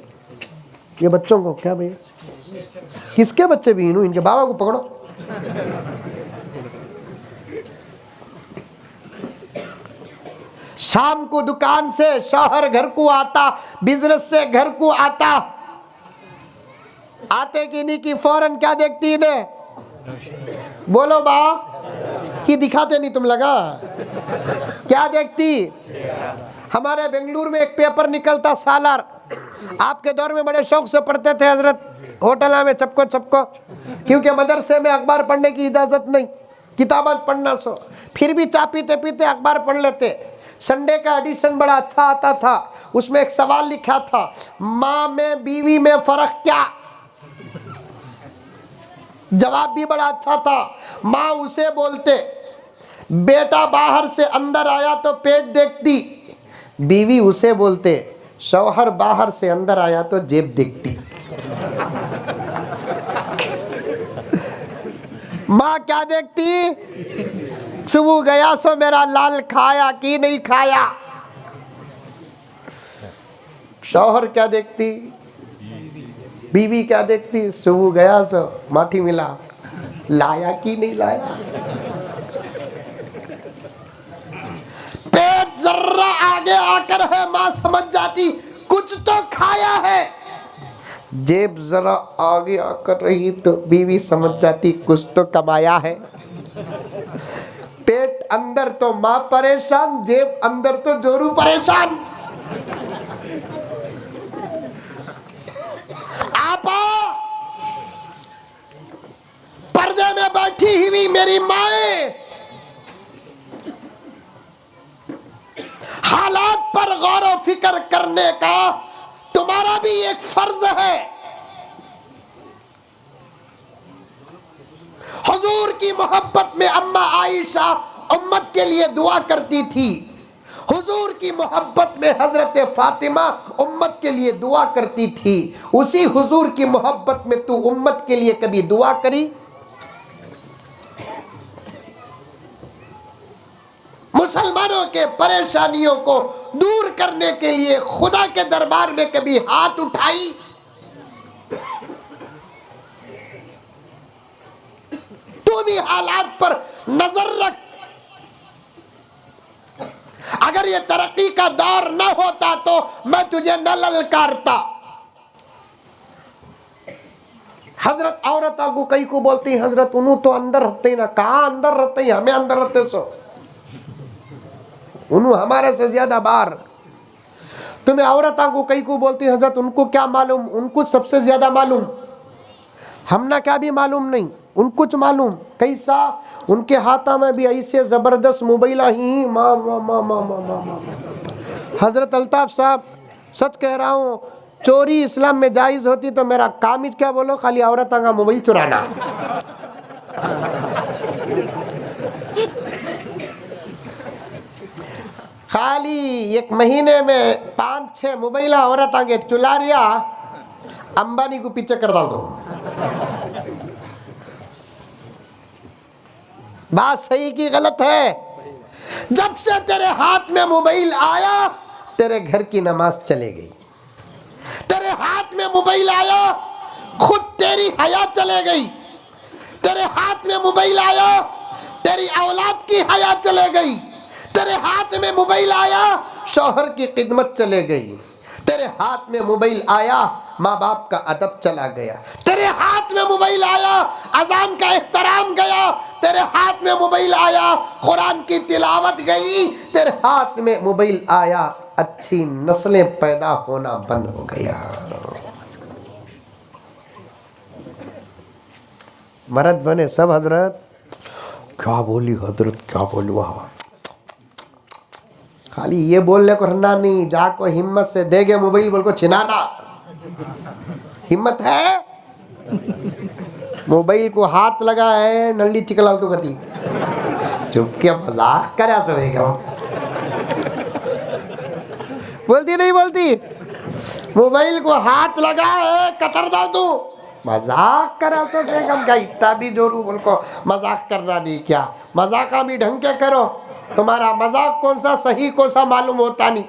ये बच्चों को क्या भैया, किसके बच्चे भी इनके बाबा को पकड़ो। शाम को दुकान से शौहर घर को आता, बिजनेस से घर को आता, आते की नहीं की फौरन क्या देखती इन्हें? बोलो बा कि दिखाते नहीं तुम लगा? क्या देखती? हमारे बेंगलुरु में एक पेपर निकलता सालार, आपके दौर में बड़े शौक से पढ़ते थे हजरत, होटल में चपको चपको, क्योंकि मदरसे में अखबार पढ़ने की इजाज़त नहीं, किताबत पढ़ना सो, फिर भी चा पीते पीते अखबार पढ़ लेते। संडे का एडिशन बड़ा अच्छा आता था, उसमें एक सवाल लिखा था, माँ में बीवी में फ़र्क क्या? जवाब भी बड़ा अच्छा था। माँ उसे बोलते बेटा बाहर से अंदर आया तो पेट देखती, बीवी उसे बोलते शौहर बाहर से अंदर आया तो जेब देखती। माँ क्या देखती? सुबह गया सो मेरा लाल खाया कि नहीं खाया। शौहर क्या देखती? बीवी क्या देखती? सुबह गया सो माठी मिला, लाया कि नहीं लाया। पेट जर्रा आगे आकर है, माँ समझ जाती कुछ तो खाया है। जेब जरा आगे आकर रही तो बीवी समझ जाती कुछ तो कमाया है। पेट अंदर तो माँ परेशान, जेब अंदर तो जोरू परेशान। आपा पर्दे में बैठी हुई मेरी माए, हालात पर गौर व फिक्र करने का तुम्हारा भी एक फर्ज है। हुजूर की मोहब्बत में अम्मा आयशा उम्मत के लिए दुआ करती थी, हुजूर की मोहब्बत में हजरत फातिमा उम्मत के लिए दुआ करती थी। उसी हुजूर की मोहब्बत में तू उम्मत के लिए कभी दुआ करी? मुसलमानों के परेशानियों को दूर करने के लिए खुदा के दरबार में कभी हाथ उठाई? तू भी हालात पर नजर रख। अगर ये तरक्की का दौर न होता तो मैं तुझे न ललकारता। हजरत औरत आगू कई को बोलती हजरत उन्हों तो अंदर रहते ना, कहाँ अंदर रहते, हमें अंदर रहते सो, उन्हों हमारे से ज्यादा बाहर। तुम्हें औरत आगू कई को बोलती हजरत उनको क्या मालूम, उनको सबसे ज्यादा मालूम, हमना क्या भी मालूम नहीं, उनको कुछ मालूम। कैसा? उनके हाथा में भी ऐसे जबरदस्त मोबाइला ही माँ माँ माँ माँ माँ माँ माँ। हजरत अल्ताफ साहब सच कह रहा हूँ, चोरी इस्लाम में जायज़ होती तो मेरा काम ही क्या बोलो, खाली औरत का मोबाइल चुराना। खाली एक महीने में 5-6 मोबाइल औरत आगे चुला रिया, अंबानी को पीछे कर डाल दो। बात सही की गलत है? जब से तेरे हाथ में मोबाइल आया तेरे घर की नमाज चले गई, तेरे हाथ में मोबाइल आया, खुद तेरी हया चले गई। तेरे हाथ में मोबाइल आया, तेरी औलाद की हया चले गई। तेरे हाथ में मोबाइल आया, शौहर की खिदमत चले गई। तेरे हाथ में मोबाइल आया, माँ बाप का अदब चला गया। तेरे हाथ में मोबाइल आया, अजान का एहतराम गया। तेरे हाथ में मोबाइल आया, कुरान की तिलावत गई। तेरे हाथ में मोबाइल आया, अच्छी नस्लें पैदा होना बंद हो गया। मर्द बने सब हजरत, क्या बोली हजरत, क्या बोलू, खाली ये बोलने को रहना नहीं, जाको हिम्मत से देगे मोबाइल बोल को छिनाना। हिम्मत है? मोबाइल को हाथ लगा है, नल्ली चिकलाल तो गति चुप के मजाक करे सवेगा। बोलती नहीं बोलती? मोबाइल को हाथ लगा है, कतर डाल तू, मजाक करा सो बेगम का। इतना भी जोरू बोल को मजाक करना नहीं, क्या मजाक भी ढंग के करो। तुम्हारा मजाक कौन सा सही कौन सा मालूम होता नहीं।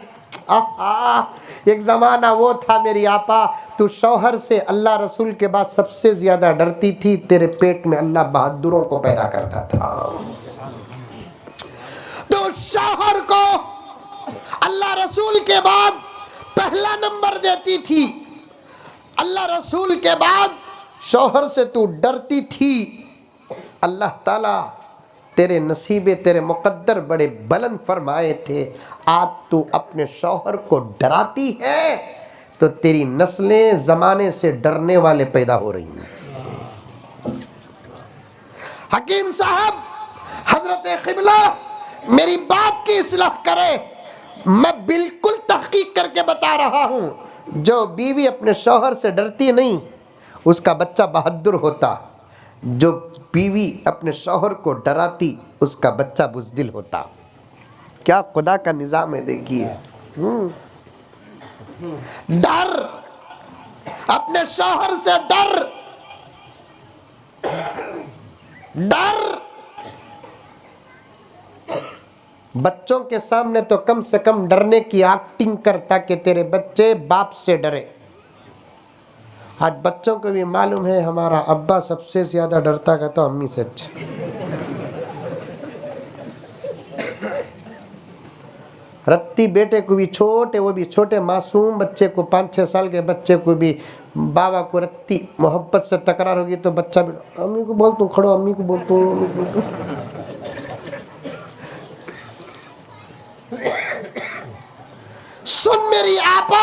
एक जमाना वो था मेरी आपा, तू शौहर से अल्लाह रसूल के बाद सबसे ज्यादा डरती थी। तेरे पेट में अल्लाह बहादुरों को पैदा करता था। तो शौहर को अल्लाह रसूल के बाद पहला नंबर देती थी। अल्लाह रसूल के बाद शौहर से तू डरती थी। अल्लाह ताला तेरे नसीबे, तेरे मुकद्दर बड़े बुलंद फरमाए थे। आज तू अपने शौहर को डराती है तो तेरी नस्लें जमाने से डरने वाले पैदा हो रही हैं। हकीम साहब, हजरत क़िबला मेरी बात की इस्लाह करे। मैं बिल्कुल तहकीक करके बता रहा हूँ, जो बीवी अपने शौहर से डरती नहीं उसका बच्चा बहादुर होता। जो बीवी अपने शौहर को डराती उसका बच्चा बुज़दिल होता। क्या खुदा का निज़ाम है, देखिए। डर, अपने शौहर से डर। डर बच्चों के सामने तो कम से कम डरने की एक्टिंग करता कि तेरे बच्चे बाप से डरे। आज बच्चों को भी मालूम है हमारा अब्बा सबसे ज्यादा डरता का तो अम्मी से। अच्छा, रत्ती बेटे को भी छोटे, वो भी छोटे मासूम बच्चे को, 5-6 साल के बच्चे को भी बाबा को रत्ती मोहब्बत से तकरार होगी तो बच्चा भी अम्मी को बोलता हूँ, खड़ो अम्मी को बोलता हूँ, अम्मी को बोलता हूँ। सुन मेरी आपा,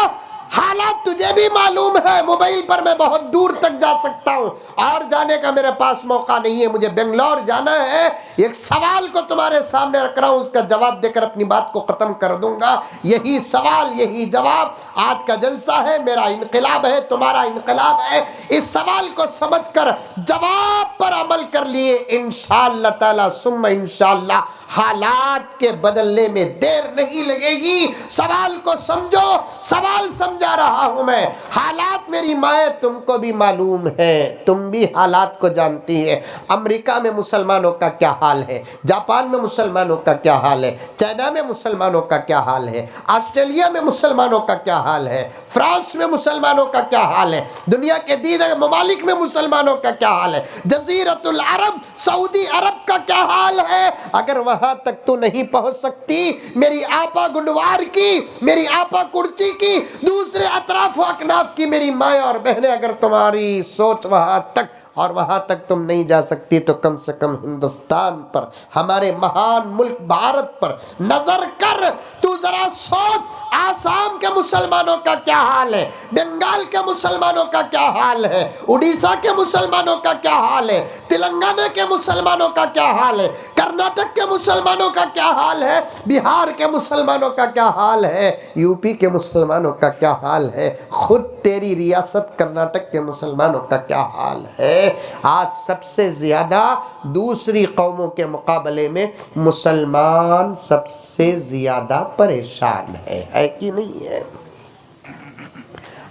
हालात तुझे भी मालूम है। मोबाइल पर मैं बहुत दूर तक जा सकता हूँ और जाने का मेरे पास मौका नहीं है। मुझे बेंगलोर जाना है। एक सवाल को तुम्हारे सामने रख रहा हूँ, उसका जवाब देकर अपनी बात को खत्म कर दूंगा। यही सवाल, यही जवाब आज का जलसा है। मेरा इनकलाब है, तुम्हारा इनकलाब है। इस सवाल को समझकर जवाब पर अमल कर लिए इंशाअल्लाह ताला सुम्मा इंशाअल्लाह हालात के बदलने में देर नहीं लगेगी। सवाल को समझो, सवाल समझा रहा हूं मैं। हालात मेरी माए तुमको भी मालूम है, तुम भी हालात को जानती है। अमेरिका में मुसलमानों का क्या हाल है, जापान में मुसलमानों का क्या हाल है, चाइना में मुसलमानों का क्या हाल है, ऑस्ट्रेलिया में मुसलमानों का क्या हाल है, फ्रांस में मुसलमानों का क्या हाल है, दुनिया के दीगर ममालिक में मुसलमानों का क्या हाल है, जजीरतुल अरब सऊदी अरब का क्या हाल है। अगर वहां तक तो नहीं पहुंच सकती, मेरी आपा गुंडवार की, मेरी आपा कुर्ची की, दूसरे अतराफ अकनाफ की मेरी माँ और बहनें, अगर तुम्हारी सोच वहां तक और वहां तक तुम नहीं जा सकती तो कम से कम हिंदुस्तान पर, हमारे महान मुल्क भारत पर नजर कर। तू जरा सोच, आसाम के मुसलमानों का क्या हाल है, बंगाल के मुसलमानों का क्या हाल है, उड़ीसा के मुसलमानों का क्या हाल है, तेलंगाना के मुसलमानों का क्या हाल है, कर्नाटक के मुसलमानों का क्या हाल है, बिहार के मुसलमानों का क्या हाल है, यूपी के मुसलमानों का क्या हाल है, खुद तेरी रियासत कर्नाटक के मुसलमानों का क्या हाल है। आज सबसे ज्यादा दूसरी कौमों के मुकाबले में मुसलमान सबसे ज्यादा परेशान है कि नहीं है?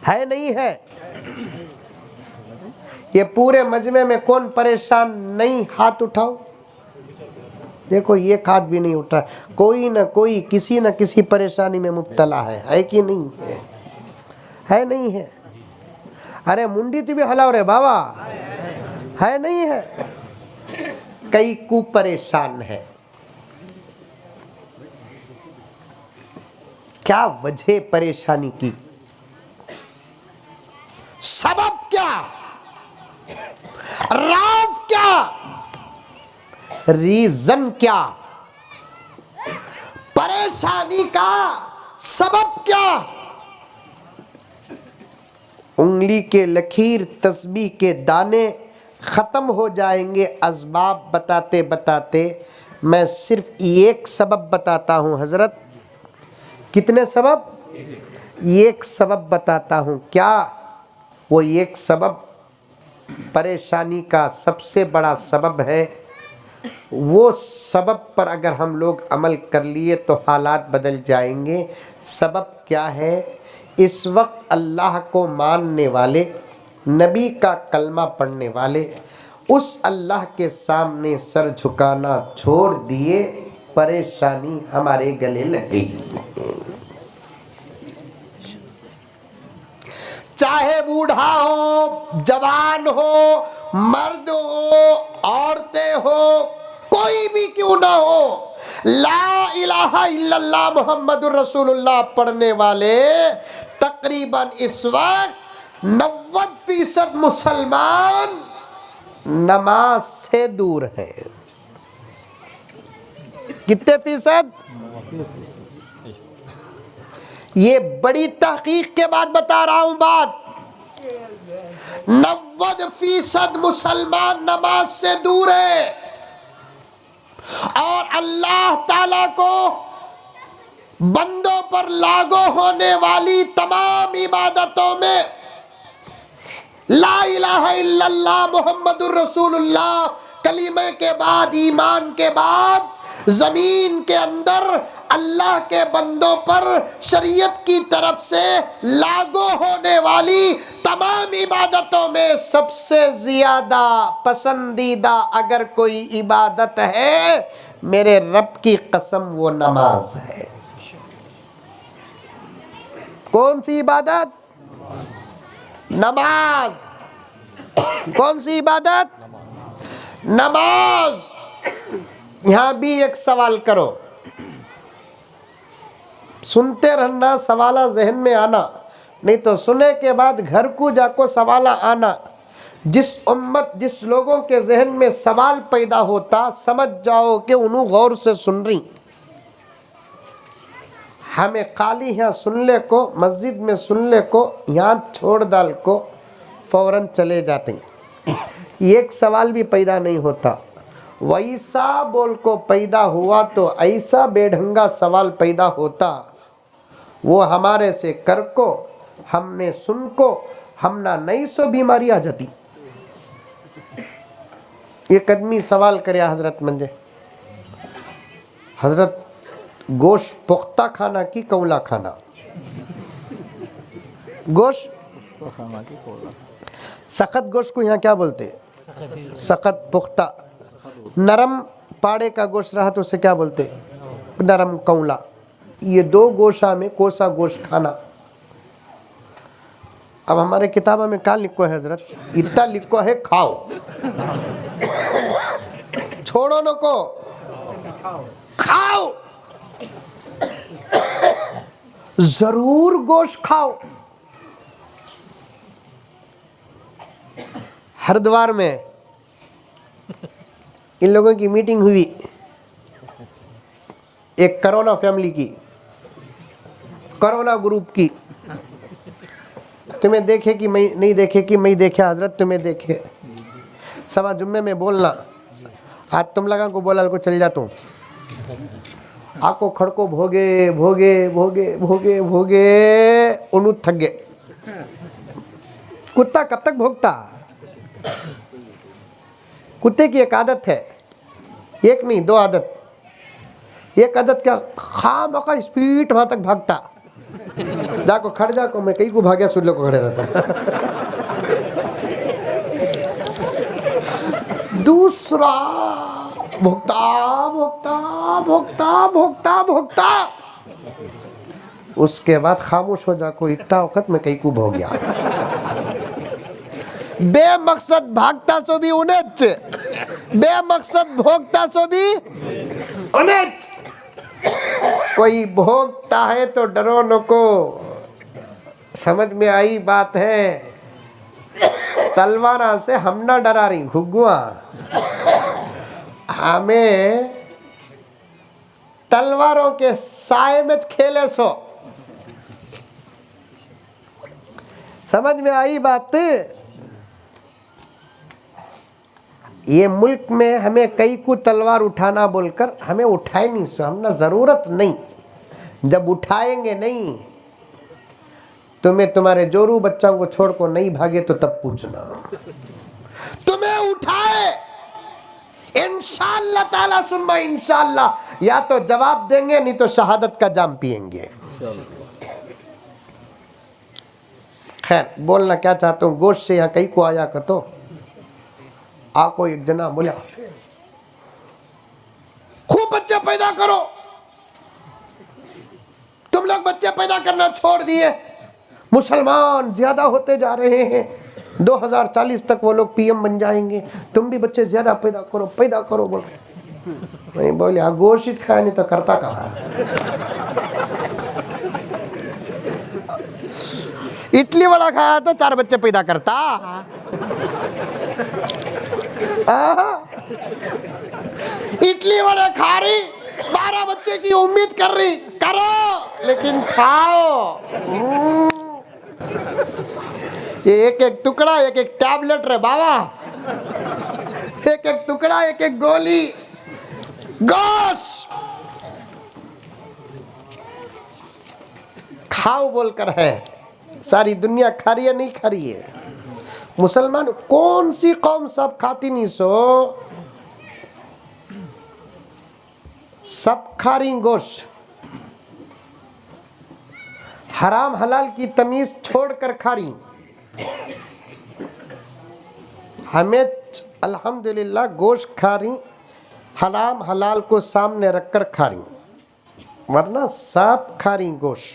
है नहीं है? ये पूरे मजमे में कौन परेशान नहीं, हाथ उठाओ। देखो ये हाथ भी नहीं उठा, कोई ना कोई किसी न किसी परेशानी में मुब्तला है कि नहीं है नहीं है? अरे मुंडी तो भी हलाओ रे बाबा, है नहीं है? कई को परेशान है। क्या वजह परेशानी की? सबब क्या? राज क्या? रीजन क्या? परेशानी का सबब क्या? उंगली के लकीर तस्बीह के दाने खत्म हो जाएंगे असबाब बताते बताते। मैं सिर्फ एक सबब बताता हूं हजरत। कितने सबब? एक सबब बताता हूं। क्या वो एक सबब परेशानी का सबसे बड़ा सबब है? वो सबब पर अगर हम लोग अमल कर लिए तो हालात बदल जाएंगे। सबब क्या है? इस वक्त अल्लाह को मानने वाले, नबी का कलमा पढ़ने वाले उस अल्लाह के सामने सर झुकाना छोड़ दिए, परेशानी हमारे गले लग गई। चाहे बूढ़ा हो, जवान हो, मर्द हो, औरतें हो, कोई भी क्यों ना हो, ला इलाहा इल्लल्लाह मुहम्मदुर रसूलुल्लाह पढ़ने वाले तकरीबन इस वक्त 90% मुसलमान नमाज से दूर है। कितने फीसद? ये बड़ी तहकीक के बाद बता रहा हूं बात। 90% मुसलमान नमाज से दूर है और अल्लाह ताला को बंदों पर लागू होने वाली तमाम इबादतों में ला इलाहा इल्लल्लाह मुहम्मदुर रसूलुल्लाह कलीमे के बाद, ईमान के बाद जमीन के अंदर अल्लाह के बंदों पर शरीयत की तरफ से लागू होने वाली तमाम इबादतों में सबसे ज्यादा पसंदीदा अगर कोई इबादत है, मेरे रब की कसम वो नमाज है। कौन सी इबादत? नमाज। कौन सी इबादत? नमाज। यहां भी एक सवाल करो, सुनते रहना, सवाला जहन में आना, नहीं तो सुने के बाद घर को जाको सवाला आना। जिस उम्मत, जिस लोगों के जहन में सवाल पैदा होता, समझ जाओ कि उन्हों गौर से सुन रही। हमें खाली यहाँ सुन ले को, मस्जिद में सुन ले को, यहाँ छोड़ डाल को फौरन चले जाते, एक सवाल भी पैदा नहीं होता। वैसा बोल को पैदा हुआ तो ऐसा बेढंगा सवाल पैदा होता, वो हमारे से कर को, हमने सुन को, हमना नहीं सो बीमारी आ जाती। एक आदमी सवाल करे हजरत मंजे, हजरत गोश्त पुख्ता खाना की कौला खाना? गोश्त सख्त गोश्त को यहाँ क्या बोलते? सख्त। पुख्ता नरम पाड़े का गोश्त रहा तो उसे क्या बोलते? नरम कौला। ये दो गोशा में कोसा गोश्त खाना। अब हमारे किताबों में क्या लिखो है हजरत? इतना लिखो है खाओ, छोड़ो न को, खाओ, जरूर गोश्त खाओ। हरिद्वार में इन लोगों की मीटिंग हुई, एक कोरोना फैमिली की, कोरोना ग्रुप की। तुम्हें देखे कि मैं नहीं देखे कि मैं देखे हजरत, तुम्हें देखे सवा जुम्मे में बोलना। आज तुम लगा को बोला को चल जाता हूँ, आको खड़को भोगे भोगे भोगे भोगे भोगे उन्हें थक गए। कुत्ता कब तक भोगता? कुत्ते की एक आदत है, एक नहीं दो आदत। एक आदत क्या, खामखा स्पीड वहां तक भागता, जाको खड़ जाको, मैं कहीं को भाग्या सुल्लो को खड़े रहता। दूसरा भोगता भोगता भोगता भोगता भोगता उसके बाद खामोश हो जा, कोई इतना वक्त में कई कूब हो गया। बेमकसद भागता सो भी उन्हेच, बेमकसद भोगता सो भी उन्हेच। कोई भोगता है तो डरो नको। समझ में आई बात है? तलवारा से हम ना डरा रही घुगुआ, हमें तलवारों के साए में खेले सो। समझ में आई बात? ये मुल्क में हमें कई को तलवार उठाना बोलकर हमें उठाए नहीं सो, हमने जरूरत नहीं। जब उठाएंगे नहीं, तुम्हें तुम्हारे जोरू बच्चों को छोड़ को नहीं भागे तो तब पूछना। तुम्हें उठाए इंशाअल्लाह ताला सुम्मा इंशाअल्लाह, या तो जवाब देंगे नहीं तो शहादत का जाम पिएंगे। खैर, बोलना क्या चाहता हूँ, गोश्त से यहाँ कहीं को आया का तो आको एक जना बोला खूब बच्चे पैदा करो। तुम लोग बच्चे पैदा करना छोड़ दिए, मुसलमान ज्यादा होते जा रहे हैं, 2040 तक वो लोग पीएम बन जाएंगे, तुम भी बच्चे ज्यादा पैदा करो बोल रहे। नहीं बोले हाँ, गोश्त खाया नहीं तो करता कहा। इडली वड़ा खाया तो 4 बच्चे पैदा करता। इडली वड़ा खा रही, 12 बच्चे की उम्मीद कर रही, करो लेकिन खाओ। ये एक एक टुकड़ा एक एक टैबलेट रे बाबा, एक एक टुकड़ा एक एक गोली। गोश्त खाओ बोलकर है, सारी दुनिया खा रही है नहीं खा रही है? मुसलमान कौन सी कौम सब खाती नहीं सो, सब खा रही गोश्त। हराम हलाल की तमीज छोड़कर खा रही। हमें अल्हम्दुलिल्लाह गोश्त खा रही, हराम हलाल को सामने रखकर खा रही, वरना सब खा रही गोश्त।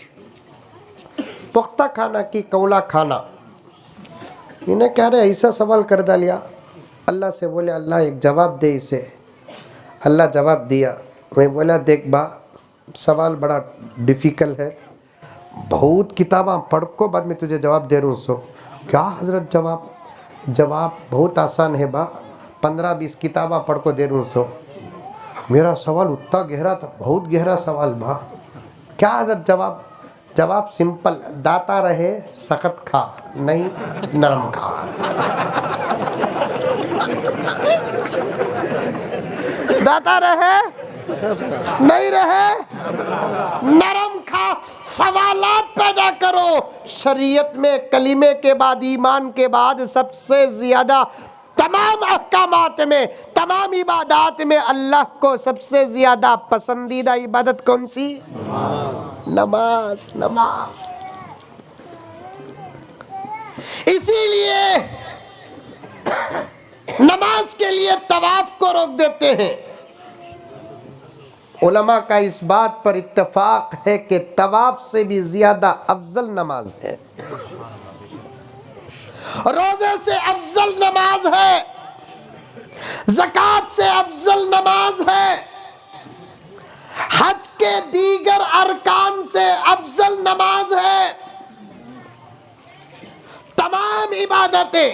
पुख्ता खाना की कौला खाना। इन्हें कह रहे ऐसा सवाल कर डालिया, अल्लाह से बोले अल्लाह एक जवाब दे इसे। अल्लाह जवाब दिया। मैं बोला देख बा, सवाल बड़ा डिफ़िकल्ट है, बहुत किताबा पढ़ को बाद में तुझे जवाब दे रहा हूँ। सो क्या हजरत जवाब बहुत आसान है बा, 15-20 किताबा पढ़ को दे रहा हूँ। सो मेरा सवाल उतना गहरा था, बहुत गहरा सवाल बा। क्या हजरत जवाब सिंपल, दाता रहे सख्त खा, नहीं नरम खा। दाता रहे नहीं रहे नरम खा। सवालात पैदा करो। शरीयत में कलीमे के बाद, ईमान के बाद सबसे ज्यादा तमाम अहकामात में, तमाम इबादत में अल्लाह को सबसे ज्यादा पसंदीदा इबादत कौन सी? नमाज। नमाज। इसीलिए नमाज के लिए तवाफ को रोक देते हैं। उलमा का इस बात पर इत्तेफाक है कि तवाफ से भी ज्यादा अफजल नमाज है, रोजे से अफजल नमाज है, ज़कात से अफजल नमाज है, हज के दीगर अरकान से अफजल नमाज है। तमाम इबादतें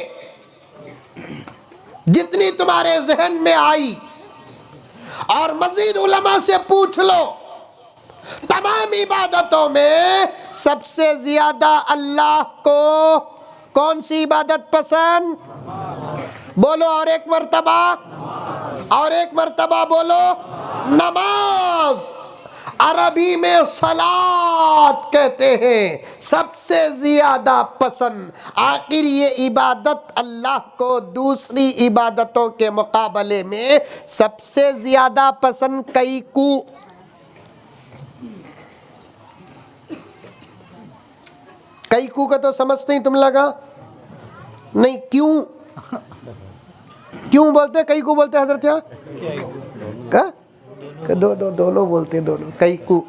जितनी तुम्हारे जहन में आई, और मजीद उलमा से पूछ लो, तमाम इबादतों में सबसे ज्यादा अल्लाह को कौन सी इबादत पसंद? बोलो और एक मर्तबा बोलो, नमाज। अरबी में सलात कहते हैं, सबसे ज्यादा पसंद। आखिर ये इबादत अल्लाह को दूसरी इबादतों के मुकाबले में सबसे ज्यादा पसंद कई को। कई को का तो समझते ही तुम लगा नहीं, क्यों बोलते? कई को बोलते हजरत यहाँ का दोनों बोलते, दोनों कई को।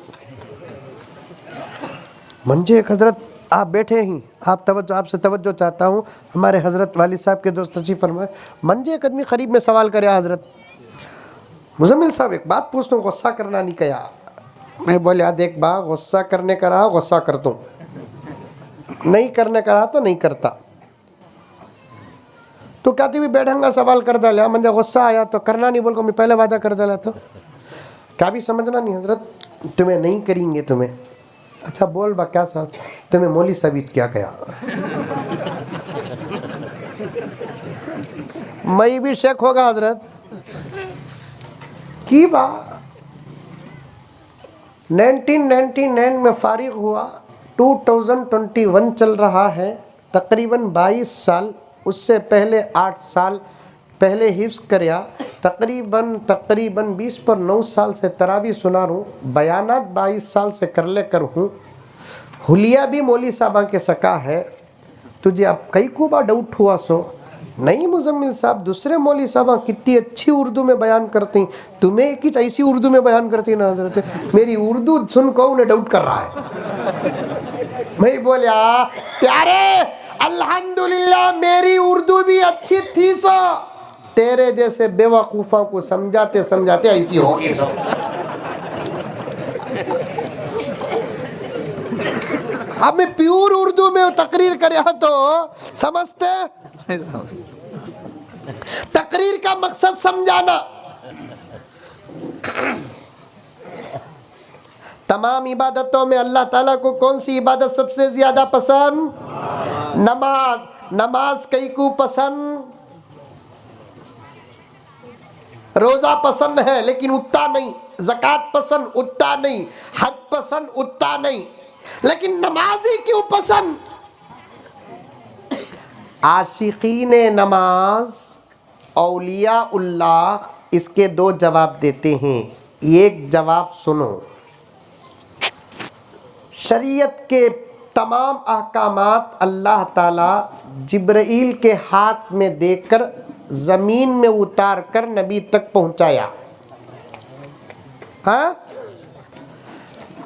मंजे एक हज़रत, आप बैठे ही, आप तवज्जो, आपसे तवज्जो चाहता हूँ। हमारे हज़रत वालिद साहब के दोस्त तशरीफ़ फरमाए। मंजे एक आदमी करीब में सवाल करे, हज़रत मुज़म्मिल साहब एक बात पूछता हूँ, गुस्सा करना नहीं कहा। मैं बोले देख बा, गुस्सा करने का रहा गुस्सा कर दूँ, नहीं करने का रहा तो नहीं करता। तो कहती भी बैठंगा सवाल कर डाला, मुझे गुस्सा आया तो करना नहीं, बोल को मैं पहले वादा कर डाला। तो क्या भी समझना नहीं हज़रत, तुम्हें नहीं करेंगे तुम्हें। अच्छा बोल बा क्या साहब, तुम्हें मौली साबित क्या कहा? मैं भी शेख होगा हज़रत की बा 1999 में फारिग हुआ, 2021 चल रहा है, तकरीबन 22 साल, उससे पहले 8 साल पहले हिफ्ज़ करया, तकरीबन 20 पर 9 साल से तरावी सुना रहूँ, बयानात 22 साल से कर ले कर हूँ, हुलिया भी मौली साहबा के सका है। तुझे अब कई को बा डाउट हुआ सो नहीं मुज़म्मिल साहब, दूसरे मौली साहबा कितनी अच्छी उर्दू में बयान करती, तुम्हें एक ही ऐसी उर्दू में बयान करती ना हज़रत, मेरी उर्दू सुन को उन्हें डाउट कर रहा है। मैं बोला प्यारे अल्हम्दुलिल्लाह मेरी उर्दू भी अच्छी थी सो, तेरे जैसे बेवकूफ़ों को समझाते समझाते ऐसी होगी सो। अब मैं प्योर उर्दू में तकरीर कर रहा तो समझते, तकरीर का मकसद समझाना। तमाम इबादतों में अल्लाह ताला को कौन सी इबादत सबसे ज्यादा पसंद? नमाज। नमाज कई को पसंद? रोजा पसंद है लेकिन उतना नहीं, ज़कात पसंद उतना नहीं, हज पसंद उतना नहीं, लेकिन नमाजी क्यों पसंद? आशिकीन नमाज औलिया उल्लाह, इसके दो जवाब देते हैं। एक जवाब सुनो, शरीयत के तमाम अहकामात अल्लाह ताला जिब्राइल के हाथ में देकर ज़मीन में उतार कर नबी तक पहुंचाया। हाँ,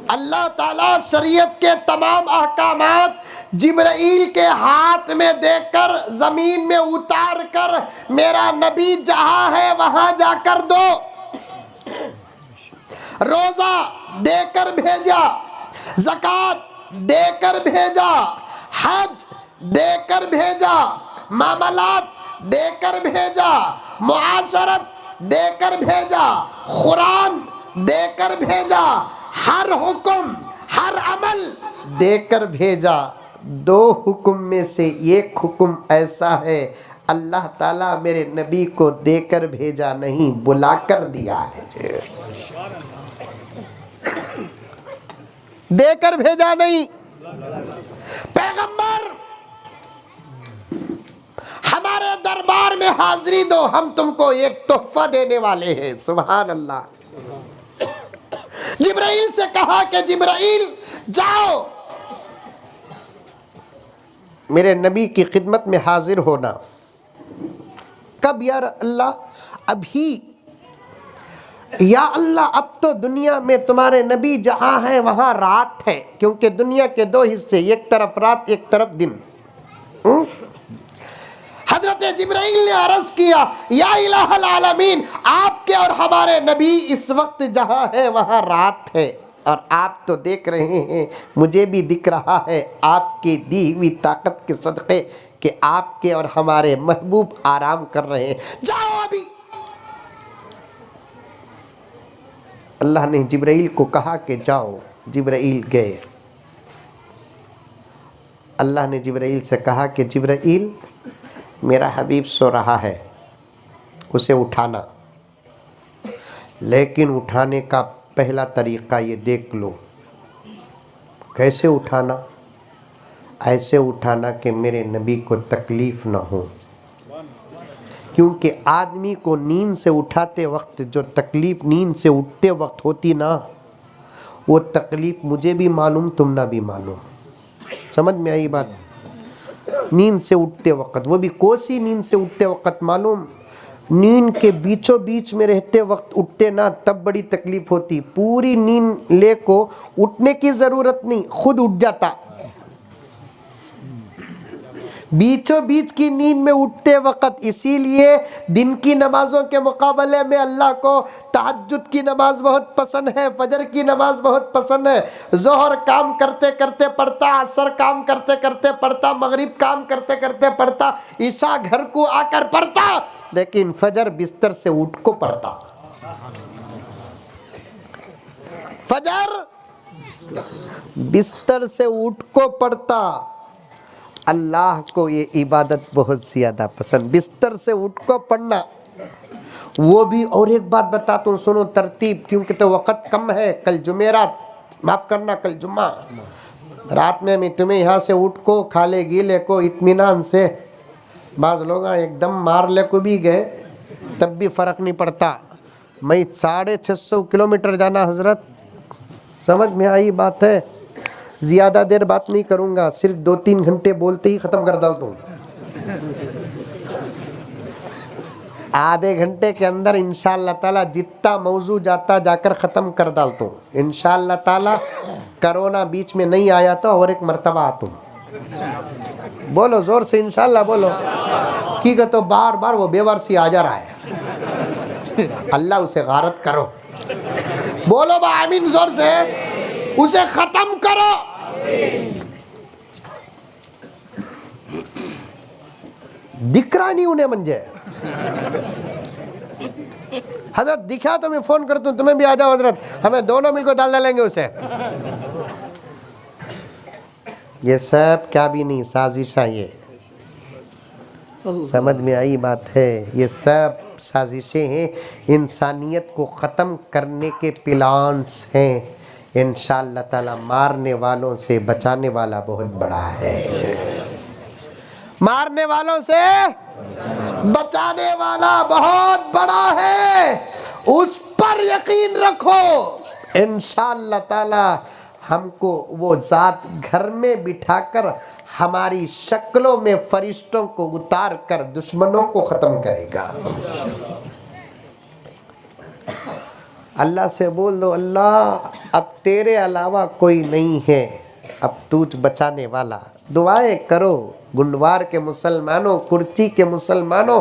अल्लाह ताला शरीयत के तमाम अहकामात जिब्राइल के हाथ में देकर ज़मीन में उतार कर मेरा नबी जहां है वहां जाकर दो। रोज़ा देकर भेजा, ज़कात देकर भेजा, हज देकर भेजा, मामलात देकर भेजा, मुआशरत देकर भेजा, कुरान देकर भेजा, हर हुक्म हर अमल देकर भेजा। दो हुक्म में से एक हुक्म ऐसा है अल्लाह ताला मेरे नबी को देकर भेजा नहीं, बुलाकर दिया है। देकर भेजा नहीं। पैगंबर हमारे दरबार में हाजिरी दो, हम तुमको एक तोहफा देने वाले हैं। सुभान अल्लाह। जिब्राइल से कहा कि जिब्राइल जाओ मेरे नबी की खिदमत में हाजिर होना। कब या अल्लाह? अभी। या अल्लाह अब तो दुनिया में तुम्हारे नबी जहां है वहां रात है, क्योंकि दुनिया के दो हिस्से, एक तरफ रात एक तरफ दिन। हजरत जिब्राइल ने अर्ज किया या इलाहल आलमीन, आपके और हमारे नबी इस वक्त जहां है वहां रात है, और आप तो देख रहे हैं, मुझे भी दिख रहा है आपकी दी हुई ताकत के सदक़े कि आपके और हमारे महबूब आराम कर रहे हैं, जाओ अभी। अल्लाह ने जिब्राइल को कहा कि जाओ। जिब्राइल गए। अल्लाह ने जिब्राइल से कहा कि जिब्राइल मेरा हबीब सो रहा है, उसे उठाना, लेकिन उठाने का पहला तरीक़ा ये देख लो। कैसे उठाना? ऐसे उठाना कि मेरे नबी को तकलीफ़ ना हो, क्योंकि आदमी को नींद से उठाते वक्त जो तकलीफ़ नींद से उठते वक्त होती ना, वो तकलीफ़ मुझे भी मालूम, तुम ना भी मालूम। समझ में आई बात? नींद से उठते वक्त, वो भी कोसी नींद से उठते वक्त मालूम, नींद के बीचों बीच में रहते वक्त उठते ना, तब बड़ी तकलीफ होती। पूरी नींद ले को उठने की जरूरत नहीं, खुद उठ जाता। बीचों बीच की नींद में उठते वक्त, इसीलिए दिन की नमाजों के मुकाबले में अल्लाह को तहज्जुद की नमाज बहुत पसंद है, फजर की नमाज बहुत पसंद है। जोहर काम करते करते पढ़ता, असर काम करते करते पढ़ता, मगरिब काम करते करते पढ़ता, ईशा घर को आकर पढ़ता, लेकिन फजर बिस्तर से उठ को पढ़ता। फजर बिस्तर से उठ को पढ़ता। अल्लाह को ये इबादत बहुत ज़्यादा पसंद, बिस्तर से उठ को पढ़ना। वो भी, और एक बात बताता हूँ, सुनो तरतीब, क्योंकि तो वक़्त कम है। कल जुमेरात, माफ़ करना कल जुम्मा, रात में मैं तुम्हें यहाँ से उठ को खाले गीले को इत्मीनान से, बाज़ लोग एकदम मार ले को भी गए तब भी फ़र्क नहीं पड़ता। मैं 650 किलोमीटर जाना हज़रत, समझ में आई बात है। ज़्यादा देर बात नहीं करूँगा, सिर्फ 2-3 घंटे बोलते ही ख़त्म कर डालता हूँ। आधे घंटे के अंदर इंशाअल्लाह ताला जितना मौजू जाता जाकर ख़त्म कर डालता हूँ इंशाअल्लाह ताला। कोरोना बीच में नहीं आया तो और एक मर्तबा आता हूँ। बोलो ज़ोर से इंशाअल्लाह बोलो। की तो बार बार वो बेवारसी आ जा रहा है, अल्लाह उसे गारत करो। बोलो बा आमीन ज़ोर से, उसे ख़त्म करो। दिख रहा नहीं उन्हें मंजे। हजरत दिखा तो मैं फोन करता हूँ, तुम्हें भी आ जाओ हजरत, हमें दोनों मिलकर डाल डालेंगे उसे। ये सब क्या भी नहीं, साजिश है ये। समझ में आई बात है? ये सब साजिशें हैं, इंसानियत को ख़त्म करने के प्लान्स हैं। इंशाअल्लाह ताला मारने वालों से बचाने वाला बहुत बड़ा है, मारने वालों से बचाने वाला बहुत बड़ा है। उस पर यकीन रखो। इंशाअल्लाह ताला हमको वो ज़ात घर में बिठाकर हमारी शक्लों में फरिश्तों को उतार कर दुश्मनों को ख़त्म करेगा। अल्लाह से बोल दो, अल्लाह अब तेरे अलावा कोई नहीं है, अब तूच बचाने वाला। दुआएं करो, गुंडवार के मुसलमानों, कुर्ची के मुसलमानों,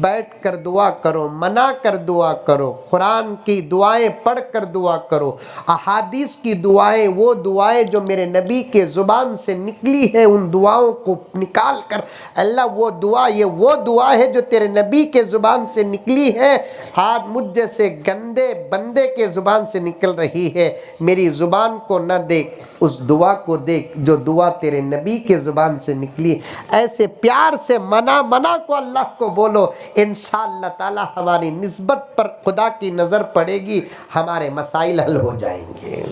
बैठ कर दुआ करो, मना कर दुआ करो, कुरान की दुआएं पढ़ कर दुआ करो, अहादीस की दुआएं, वो दुआएं जो मेरे नबी के ज़ुबान से निकली है, उन दुआओं को निकाल कर अल्लाह वो दुआ, ये वो दुआ है जो तेरे नबी के ज़ुबान से निकली है, आज मुझ जैसे गंदे बंदे के ज़ुबान से निकल रही है। मेरी ज़ुबान को न देख, उस दुआ को देख जो दुआ तेरे नबी के ज़ुबान से निकली। ऐसे प्यार से मना को अल्लाह को बोलो, इंशाअल्लाह ताला हमारी निस्बत पर खुदा की नज़र पड़ेगी, हमारे मसाइल हल हो जाएंगे।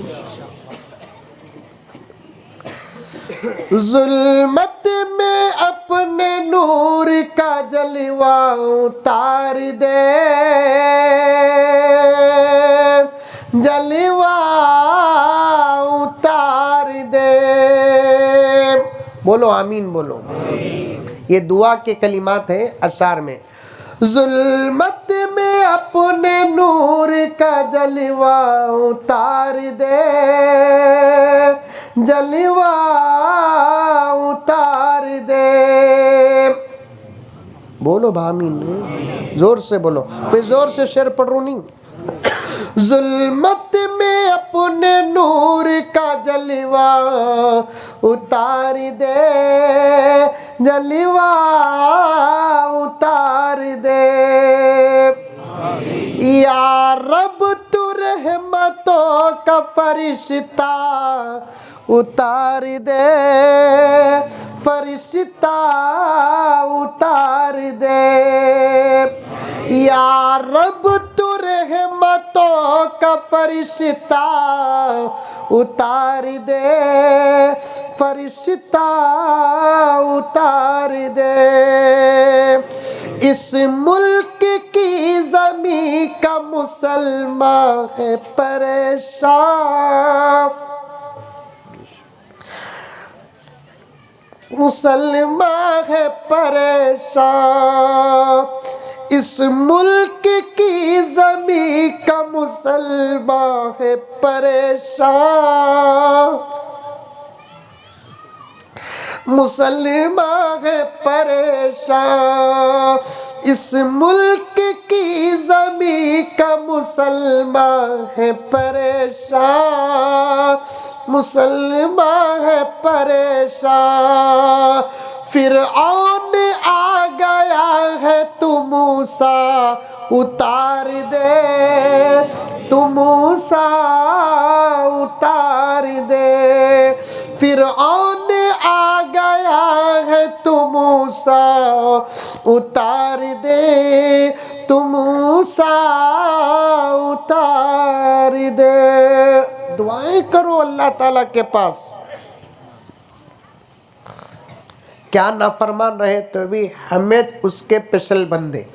ज़ुल्मत में अपने नूर का जलवा उतार दे, जलवा उतार दे। बोलो आमीन बोलो। ये दुआ के कलिमात हैं अशार में। ज़ुल्मत में अपने नूर का जलवा उतार दे, जलवा उतार दे। बोलो आमीन, जोर से बोलो। मैं जोर से शेर पढ़ रहा नहीं। ज़ुल्मत में अपने नूर का जलवा उतार दे, जलवा उतार दे। या रब तू रहमतों का फरिश्ता उतार दे, फरिश्ता उतार दे। या रब तू रहमतों का फरिश्ता उतार दे, फरिश्ता उतार दे। इस मुल्क की ज़मीं का मुसलमान है परेशान, मुसलमान है परेशान। इस मुल्क की ज़मीं का मुसलमान है परेशान, मुसलमान है परेशान। इस मुल्क की ज़मीं का मुसलमान है परेशान, मुसलमान है परेशान। फिरऔन आ गया है तू मूसा उतार दे, तू मूसा उतार दे। फिरऔन आ गया है तू मूसा उतार दे, तू मूसा उतार दे। दुआएं करो अल्लाह ताला के पास। क्या नाफरमान रहे तो भी हमें उसके स्पेशल बंदे,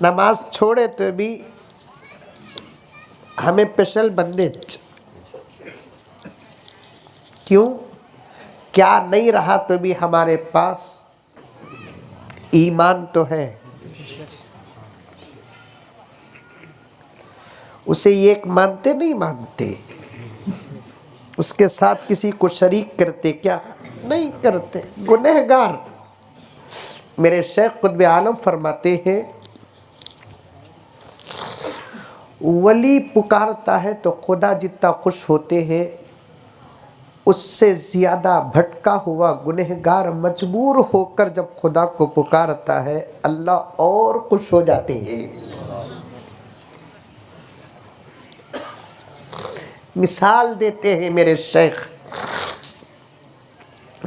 नमाज छोड़े तो भी हमें स्पेशल बंदे। क्यों? क्या नहीं रहा तो भी हमारे पास ईमान तो है। उसे एक मानते नहीं मानते, उसके साथ किसी को शरीक करते क्या? नहीं करते, गुनहगार। मेरे शेख कुतुब आलम फरमाते हैं, वली पुकारता है तो खुदा जितना खुश होते हैं, उससे ज़्यादा भटका हुआ गुनहगार मजबूर होकर जब खुदा को पुकारता है, अल्लाह और खुश हो जाते हैं। मिसाल देते हैं मेरे शेख,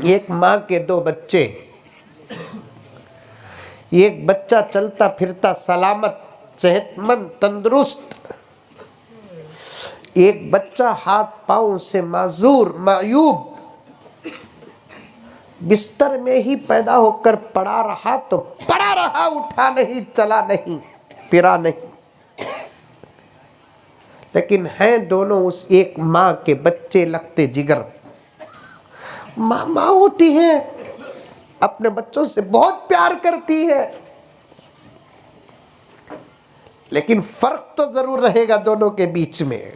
एक माँ के दो बच्चे, एक बच्चा चलता फिरता सलामत सेहतमंद तंदुरुस्त, एक बच्चा हाथ पांव से माजूर मायूब, बिस्तर में ही पैदा होकर पड़ा रहा तो पड़ा रहा, उठा नहीं, चला नहीं, फिरा नहीं। लेकिन हैं दोनों उस एक माँ के बच्चे लगते जिगर। माँ होती है, अपने बच्चों से बहुत प्यार करती है, लेकिन फर्क तो जरूर रहेगा दोनों के बीच में।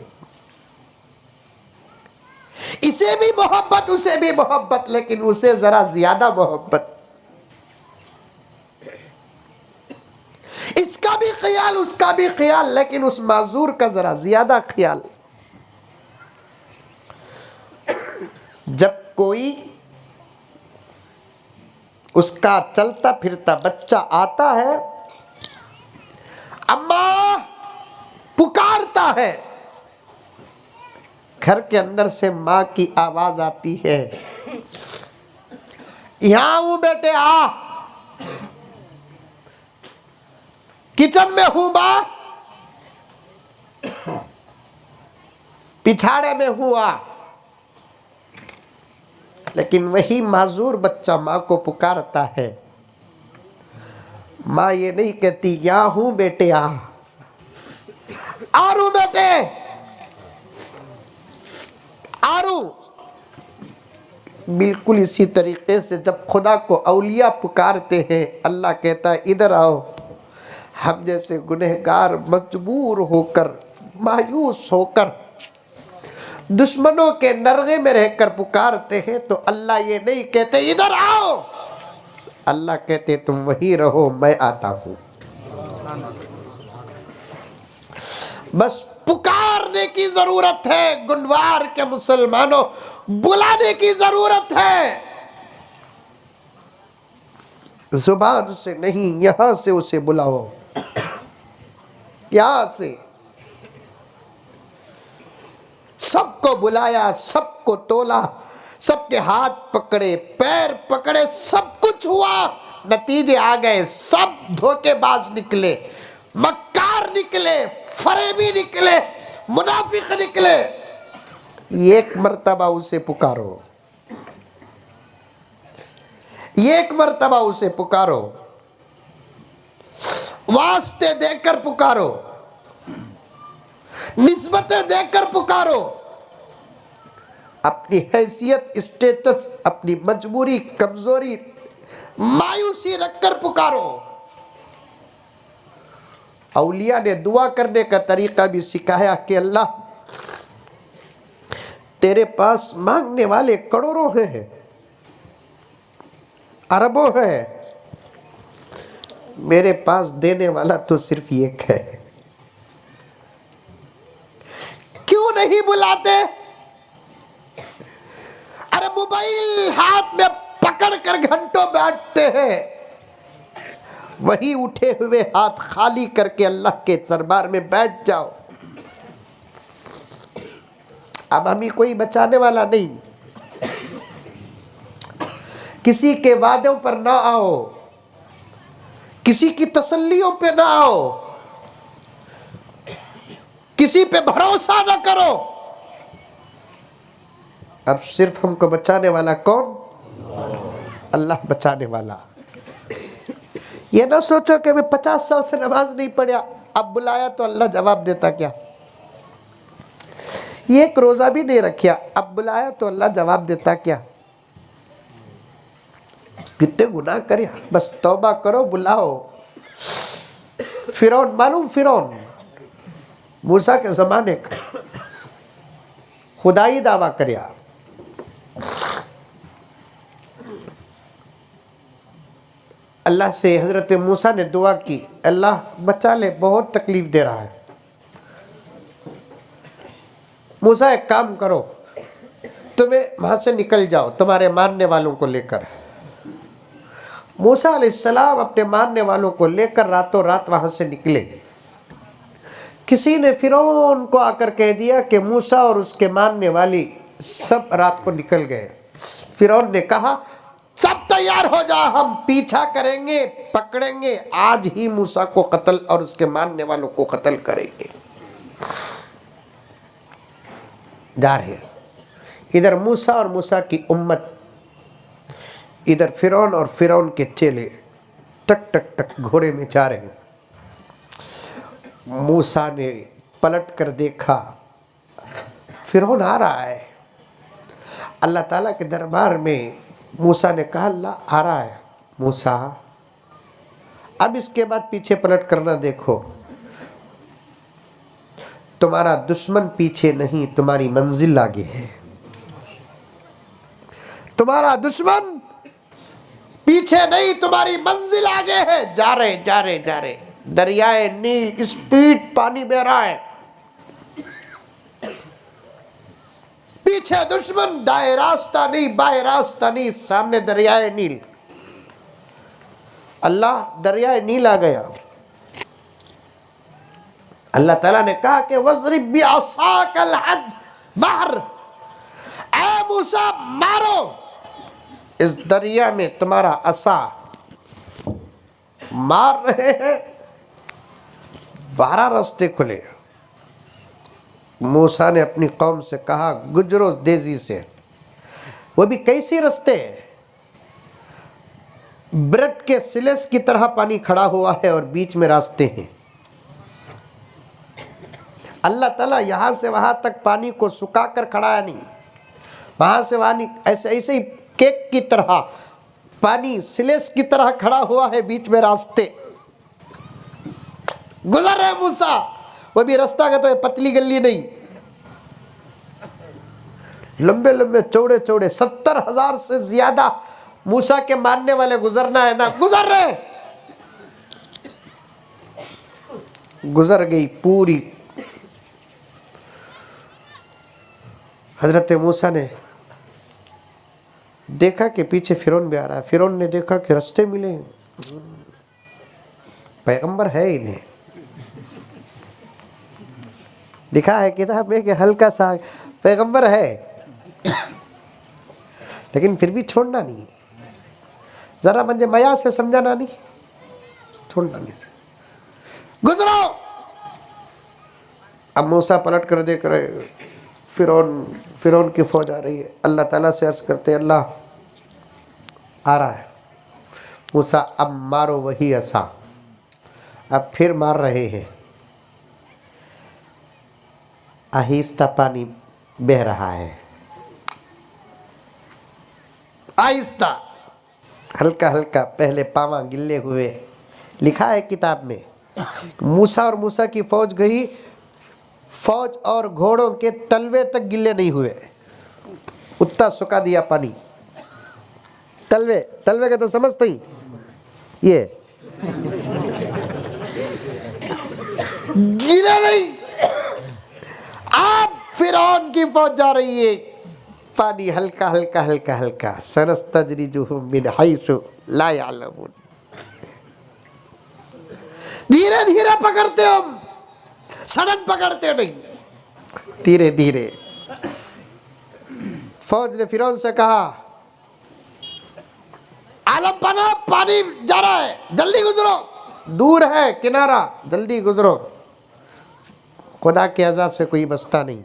इसे भी मोहब्बत, उसे भी मोहब्बत, लेकिन उसे जरा ज्यादा मोहब्बत। इसका भी ख्याल, उसका भी ख्याल, लेकिन उस माजूर का जरा ज्यादा ख्याल। जब कोई उसका चलता फिरता बच्चा आता है, अम्मा पुकारता है, घर के अंदर से माँ की आवाज आती है, यहां हूं बेटे, आ। किचन में हूं बा, पिछाड़े में हूं, आ। लेकिन वही माजूर बच्चा माँ को पुकारता है, माँ ये नहीं कहती यहां हूं बेटे, आ रू बेटे, आरू। बिल्कुल इसी तरीके से जब खुदा को औलिया पुकारते हैं, अल्लाह कहता है इधर आओ। हम जैसे गुनहगार मजबूर होकर, मायूस होकर, दुश्मनों के नरगे में रहकर पुकारते हैं, तो अल्लाह ये नहीं कहते इधर आओ, अल्लाह कहते तुम वहीं रहो, मैं आता हूं। बस पुकारने की जरूरत है, गुनवार के मुसलमानों, बुलाने की जरूरत है। जुबान से नहीं, यहां से उसे बुलाओ, यहां से। सबको बुलाया, सबको तोला, सबके हाथ पकड़े, पैर पकड़े, सब कुछ हुआ, नतीजे आ गए। सब धोखेबाज निकले, मक्कार निकले, फरेबी निकले, मुनाफिक निकले। एक मर्तबा उसे पुकारो, एक मर्तबा उसे पुकारो, वास्ते देकर पुकारो, निस्बतें देकर पुकारो, अपनी हैसियत, स्टेटस, अपनी मजबूरी, कमजोरी, मायूसी रखकर पुकारो। औलिया ने दुआ करने का तरीका भी सिखाया कि अल्लाह तेरे पास मांगने वाले करोड़ों हैं, अरबों हैं, मेरे पास देने वाला तो सिर्फ एक है। क्यों नहीं बुलाते? अरे मोबाइल हाथ में पकड़ कर घंटों बैठते हैं, वही उठे हुए हाथ खाली करके अल्लाह के दरबार में बैठ जाओ। अब हमें कोई बचाने वाला नहीं, किसी के वादों पर ना आओ, किसी की तसल्लियों पे ना आओ, किसी पे भरोसा ना करो। अब सिर्फ हमको बचाने वाला कौन? अल्लाह बचाने वाला। ये ना सोचो कि मैं 50 साल से नमाज नहीं पढ़ा, अब बुलाया तो अल्लाह जवाब देता क्या? ये एक रोजा भी नहीं रखा, अब बुलाया तो अल्लाह जवाब देता क्या? कितने गुनाह करे, बस तौबा करो, बुलाओ। फिरौन मालूम, फिरौन मूसा के जमाने का खुदाई दावा करया, अल्लाह से हजरत मूसा ने दुआ की, अल्लाह बचा ले, बहुत तकलीफ दे रहा है। मूसा एक काम करो, तुम्हें वहां से निकल जाओ तुम्हारे मानने वालों को लेकर। मूसा अलैहिस्सलाम अपने मानने वालों को लेकर रातों रात वहां से निकले। किसी ने फिरौन को आकर कह दिया कि मूसा और उसके मानने वाली सब रात को निकल गए। फिरौन ने कहा सब तैयार हो जा, हम पीछा करेंगे, पकड़ेंगे, आज ही मूसा को कत्ल और उसके मानने वालों को कत्ल करेंगे। जा रहे इधर मूसा और मूसा की उम्मत, इधर फिरौन और फिरौन के चेले टक टक टक घोड़े में जा रहे हैं। मूसा ने पलट कर देखा, फिरौन आ रहा है। अल्लाह ताला के दरबार में मूसा ने कहा, अल्लाह आ रहा है मूसा, अब इसके बाद पीछे पलट करना देखो, तुम्हारा दुश्मन पीछे नहीं, तुम्हारी मंजिल आगे है। तुम्हारा दुश्मन पीछे नहीं, तुम्हारी मंजिल आगे है। जा रहे जा रहे जा रहे, दरियाए नील स्पीड पानी बह रहा है, पीछे दुश्मन, दाएं रास्ता नहीं बाएं रास्ता नहीं, सामने दरियाए नील। अल्लाह दरियाए नील आ गया। अल्लाह ताला ने कहा कि वज़रिब बिअसाकल हद बाहर, ऐ मूसा मारो इस दरिया में तुम्हारा असा। मार रहे हैं, 12 रास्ते खुले। मूसा ने अपनी कौम से कहा गुजरो तेजी से। वो भी कैसे रास्ते? ब्रेड के सिलेस की तरह पानी खड़ा हुआ है और बीच में रास्ते हैं। अल्लाह ताला यहाँ से वहाँ तक पानी को सुखा कर खड़ा नहीं, वहाँ से वहाँ नहीं, ऐसे ऐसे ही केक की तरह पानी सिलेस की तरह खड़ा हुआ है, बीच में रास्ते। गुजर रहे मूसा, वो भी रास्ता का तो है, पतली गली नहीं, लंबे लंबे चौड़े चौड़े, 70,000 से ज्यादा मूसा के मानने वाले गुजरना है ना, गुजर रहे। गुजर गई पूरी। हजरत मूसा ने देखा कि पीछे फिरौन भी आ रहा है। फिरौन ने देखा कि रास्ते मिले, पैगंबर है इन्हें, लिखा है किताब में कि हल्का सा पैगंबर है, लेकिन फिर भी छोड़ना नहीं, जरा मुझे मया से समझाना नहीं, छोड़ना नहीं, गुजरो। अब मूसा पलट कर देख रहे, फिरौन की फौज आ रही है। अल्लाह ताला से अर्ज करते, अल्लाह आ रहा है। मूसा अब मारो वही असा। अब फिर मार रहे हैं, आहिस्ता पानी बह रहा है, आहिस्ता, हल्का हल्का, पहले पावा गिल्ले हुए। लिखा है किताब में मूसा और मूसा की फौज गई, फौज और घोड़ों के तलवे तक गिले नहीं हुए, उतना सुखा दिया पानी। तलवे, तलवे का तो समझते ही, ये गीला नहीं। अब फिरौन की फौज जा रही है, पानी हल्का हल्का हल्का हल्का, सनस्तजरिजुहुम मिन हैसु ला यअलमून। धीरे धीरे पकड़ते हम, सडन पकड़ते नहीं, धीरे धीरे। फौज ने फिरौन से कहा, आलम पना, पानी जा रहा है, जल्दी गुजरो, दूर है किनारा, जल्दी गुजरो। खुदा के अजाब से कोई बचता नहीं।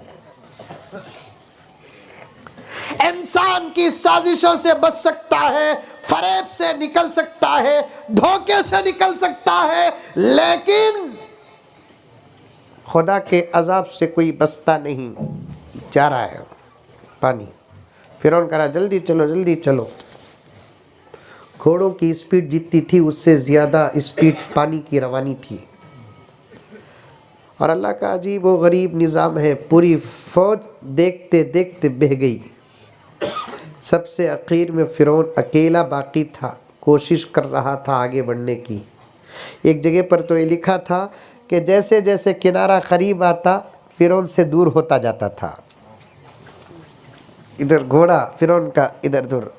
इंसान की साजिशों से बच सकता है, फरेब से निकल सकता है, धोखे से निकल सकता है, लेकिन खुदा के अजाब से कोई बचता नहीं। जा रहा है पानी, फिरौन कह रहा जल्दी चलो जल्दी चलो। घोड़ों की स्पीड जितनी थी उससे ज़्यादा स्पीड पानी की रवानी थी। और अल्लाह का अजीब व गरीब निज़ाम है, पूरी फौज देखते देखते बह गई। सबसे आखिर में फिरौन अकेला बाकी था, कोशिश कर रहा था आगे बढ़ने की। एक जगह पर तो ये लिखा था कि जैसे जैसे किनारा करीब आता फिरौन से दूर होता जाता था। इधर घोड़ा फिरौन का, इधर उधर।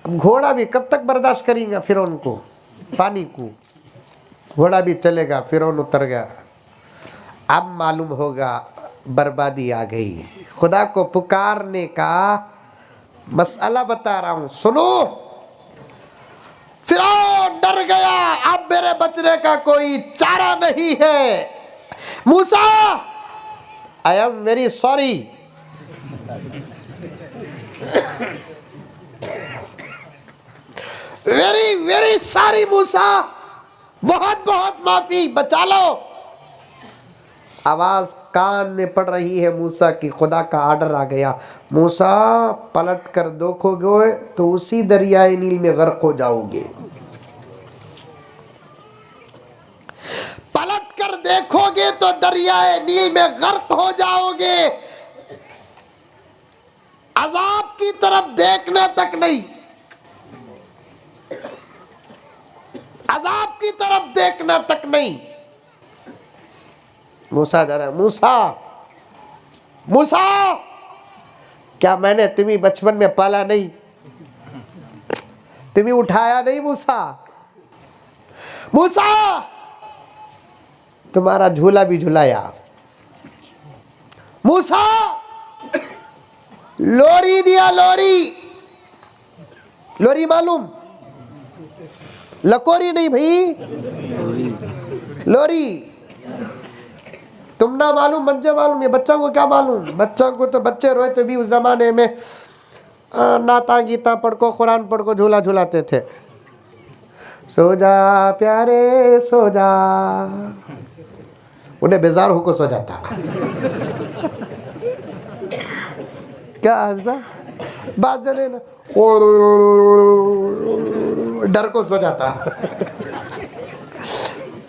घोड़ा भी कब तक बर्दाश्त करेगा फिरौन को, पानी को। घोड़ा भी चलेगा, फिरौन उतर गया। अब मालूम होगा बर्बादी आ गई। खुदा को पुकारने का मसला बता रहा हूं, सुनो। फिरौन डर गया, अब मेरे बचने का कोई चारा नहीं है। Musa, I am very sorry. Very very sorry Musa, बहुत बहुत माफी, बचा लो। आवाज कान में पड़ रही है मूसा की, खुदा का आर्डर आ गया, मूसा पलट कर देखोगे तो उसी दरियाए नील में गर्क हो जाओगे। पलट कर देखोगे तो दरियाए नील में गर्क हो जाओगे। अजाब की तरफ देखने तक नहीं, अजाब की तरफ देखना तक नहीं। मूसा जा रहा, मूसा मूसा, क्या मैंने तुम्हें बचपन में पाला नहीं, तुम्हें उठाया नहीं मूसा? मूसा, तुम्हारा झूला भी झुलाया। मूसा, लोरी दिया, लोरी। लोरी मालूम, लकोरी नहीं भाई, लोरी। तुम ना मालूम, बच्चे मालूम, ये बच्चों को क्या मालूम? बच्चों को तो बच्चे रोए तो भी उस जमाने में नाता गीता पढ़ को, कुरान पढ़ को झूला झूलाते थे। सो जा प्यारे सो जा, उन्हें बेजार होकर सो जाता। क्या हंसा बात चले ना, डर को सो जाता।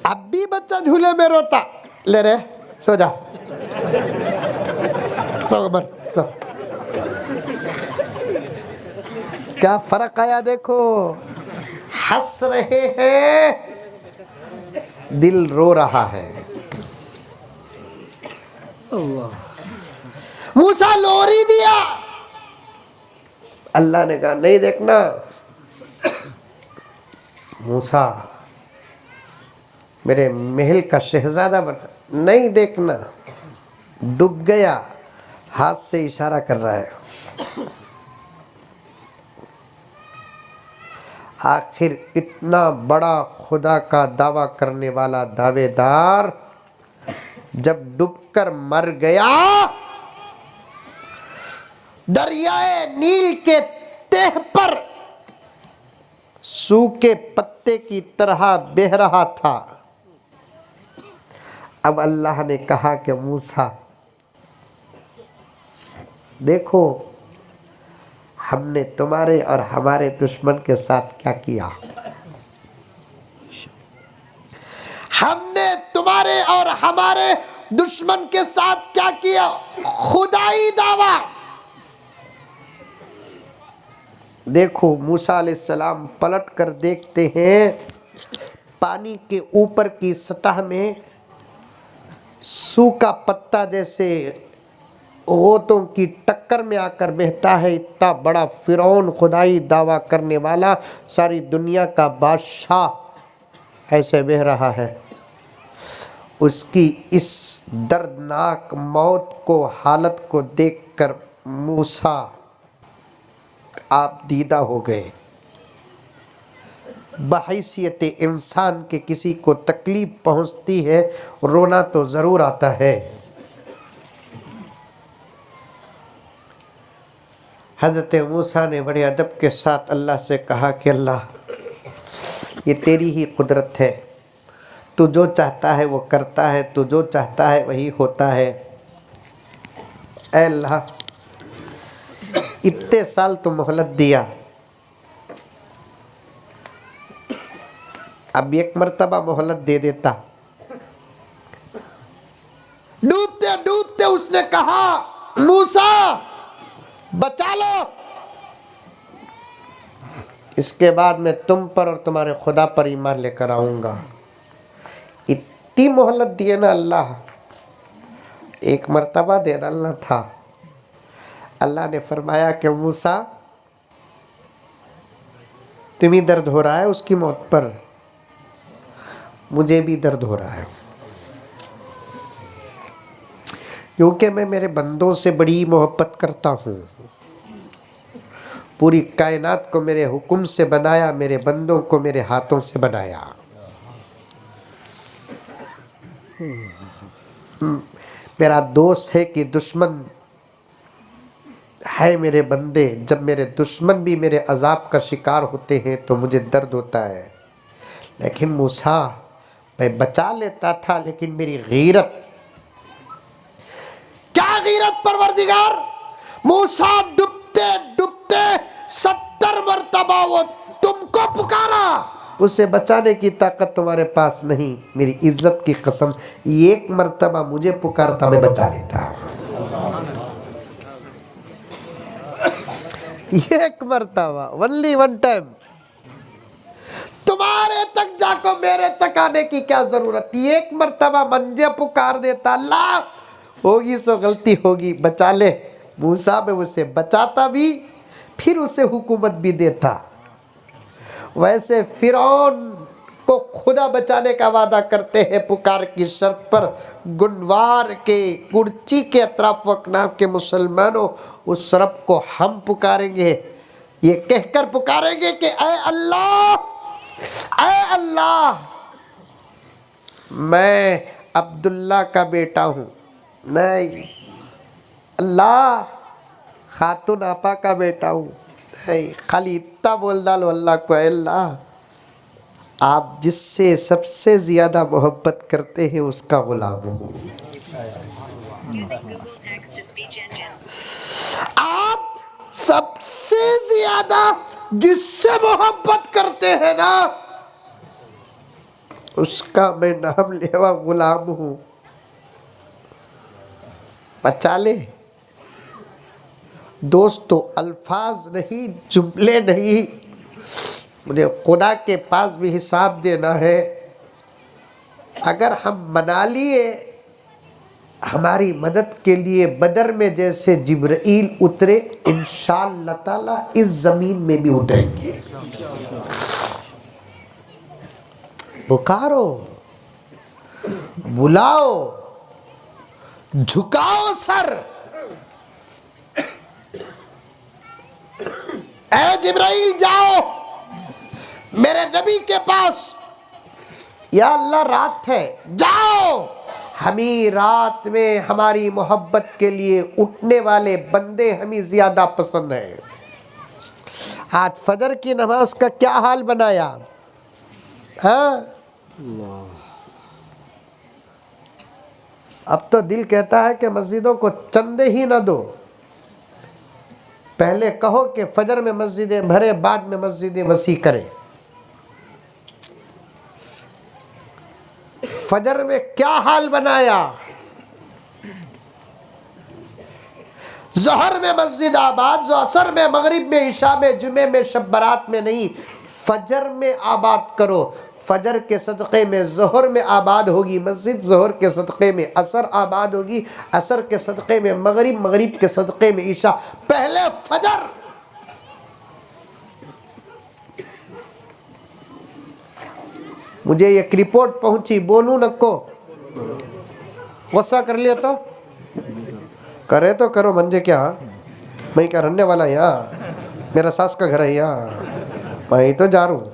अब भी बच्चा झूले में रोता, ले रे सो जा, सो बर सो। क्या फर्क आया देखो, हंस रहे हैं, दिल रो रहा है। मूसा लोरी दिया, अल्लाह ने कहा नहीं देखना मूसा, मेरे महल का शहजादा बना, नहीं देखना। डूब गया, हाथ से इशारा कर रहा है। आखिर इतना बड़ा खुदा का दावा करने वाला दावेदार जब डूबकर मर गया, दरियाए नील के तह पर सूखे पत्ते की तरह बह रहा था। अब अल्लाह ने कहा कि मूसा देखो, हमने तुम्हारे और हमारे दुश्मन के साथ क्या किया। हमने तुम्हारे और हमारे दुश्मन के साथ क्या किया? खुदाई दावा। देखो मूसा अलैहिस्सलाम पलट कर देखते हैं, पानी के ऊपर की सतह में सूखा पत्ता जैसे ओतों की टक्कर में आकर बहता है। इतना बड़ा फिरौन, खुदाई दावा करने वाला, सारी दुनिया का बादशाह ऐसे बह रहा है। उसकी इस दर्दनाक मौत को, हालत को देखकर मूसा आप दीदा हो गए। बहैसियत इंसान के किसी को तकलीफ पहुंचती है, रोना तो ज़रूर आता है। हज़रत मूसा ने बड़े अदब के साथ अल्लाह से कहा कि अल्लाह, ये तेरी ही कुदरत है, तू जो चाहता है वो करता है, तू जो चाहता है वही होता है। ऐ अल्लाह, इतने साल तो मोहलत दिया, अब एक मर्तबा मोहलत दे देता। डूबते डूबते उसने कहा, मूसा बचा लो, इसके बाद मैं तुम पर और तुम्हारे खुदा पर ईमान लेकर आऊंगा। इतनी मोहलत दिए ना अल्लाह, एक मर्तबा दे डालना था। अल्लाह ने फरमाया कि मूसा, तुम्हें दर्द हो रहा है उसकी मौत पर, मुझे भी दर्द हो रहा है, क्योंकि मैं मेरे बंदों से बड़ी मोहब्बत करता हूँ। पूरी कायनात को मेरे हुक्म से बनाया, मेरे बंदों को मेरे हाथों से बनाया। मेरा दोस्त है कि दुश्मन है मेरे बंदे। जब मेरे दुश्मन भी मेरे अजाब का शिकार होते हैं तो मुझे दर्द होता है। लेकिन मूसा, मैं बचा लेता था, लेकिन मेरी गीरत, क्या गीरत परवरदिगार। मूसा डूबते डूबते 70 मरतबा वो तुमको पुकारा, उसे बचाने की ताकत तुम्हारे पास नहीं। मेरी इज्जत की कसम, एक मरतबा मुझे पुकारता, मैं बचा लेता। एक मरतबा, ओनली वन टाइम। तुम्हारे तक जाको मेरे तक आने की क्या जरूरत? एक मरतबा मंजे पुकार देता, अल्लाह होगी सो गलती होगी, बचा ले। मूसा में उसे बचाता भी, फिर उसे हुकूमत भी देता। वैसे फिरौन को खुदा बचाने का वादा करते हैं पुकार की शर्त पर। गुनवार के कुर्ची के अतराफ वकनाफ के मुसलमानों, उस रब को हम पुकारेंगे, ये कहकर पुकारेंगे कि ऐ अल्लाह, ऐ अल्लाह, मैं अब्दुल्ला का बेटा हूँ। नहीं, अल्लाह, खातून आपा का बेटा हूँ। नहीं, खाली इतना बोल डालो अल्लाह को, अल्लाह, आप जिससे सबसे ज़्यादा मोहब्बत करते हैं उसका गुलाम हूँ। आप सबसे ज़्यादा जिससे मोहब्बत करते हैं ना, उसका मैं नाम लेवा गुलाम हूँ। बचा ले। दोस्तों, अल्फाज नहीं, जुमले नहीं, मुझे खुदा के पास भी हिसाब देना है। अगर हम मना लिए हमारी मदद के लिए, बदर में जैसे जिब्राइल उतरे, इंशाअल्लाह ताला इस ज़मीन में भी उतरेंगे। पुकारो, बुलाओ, झुकाओ सर। ऐ जिब्राइल, जाओ मेरे नबी के पास। या अल्लाह, रात है, जाओ। हमी रात में हमारी मोहब्बत के लिए उठने वाले बंदे हमें ज़्यादा पसंद है। आज फजर की नमाज का क्या हाल बनाया? हाँ, अब तो दिल कहता है कि मस्जिदों को चंदे ही ना दो। पहले कहो कि फजर में मस्जिदें भरे, बाद में मस्जिदें वसी करें। फजर में क्या हाल बनाया, ज़ोहर में मस्जिद आबाद, जो असर में, मगरिब में, इशा में, जुमे में, शब बारात में नहीं, फजर में आबाद करो। फजर के सदक़े में ज़ोहर में आबाद होगी मस्जिद, ज़ोहर के सदक़े में असर आबाद होगी, असर के सदक़े में मगरिब, मगरिब के सदक़े में इशा। पहले फजर। मुझे एक रिपोर्ट पहुंची, बोलूं नको, गुस्सा कर लिया तो करे तो करो, मंजे क्या, मैं क्या रहने वाला यहाँ, मेरा सास का घर है यहाँ, मैं तो जा रहा हूँ।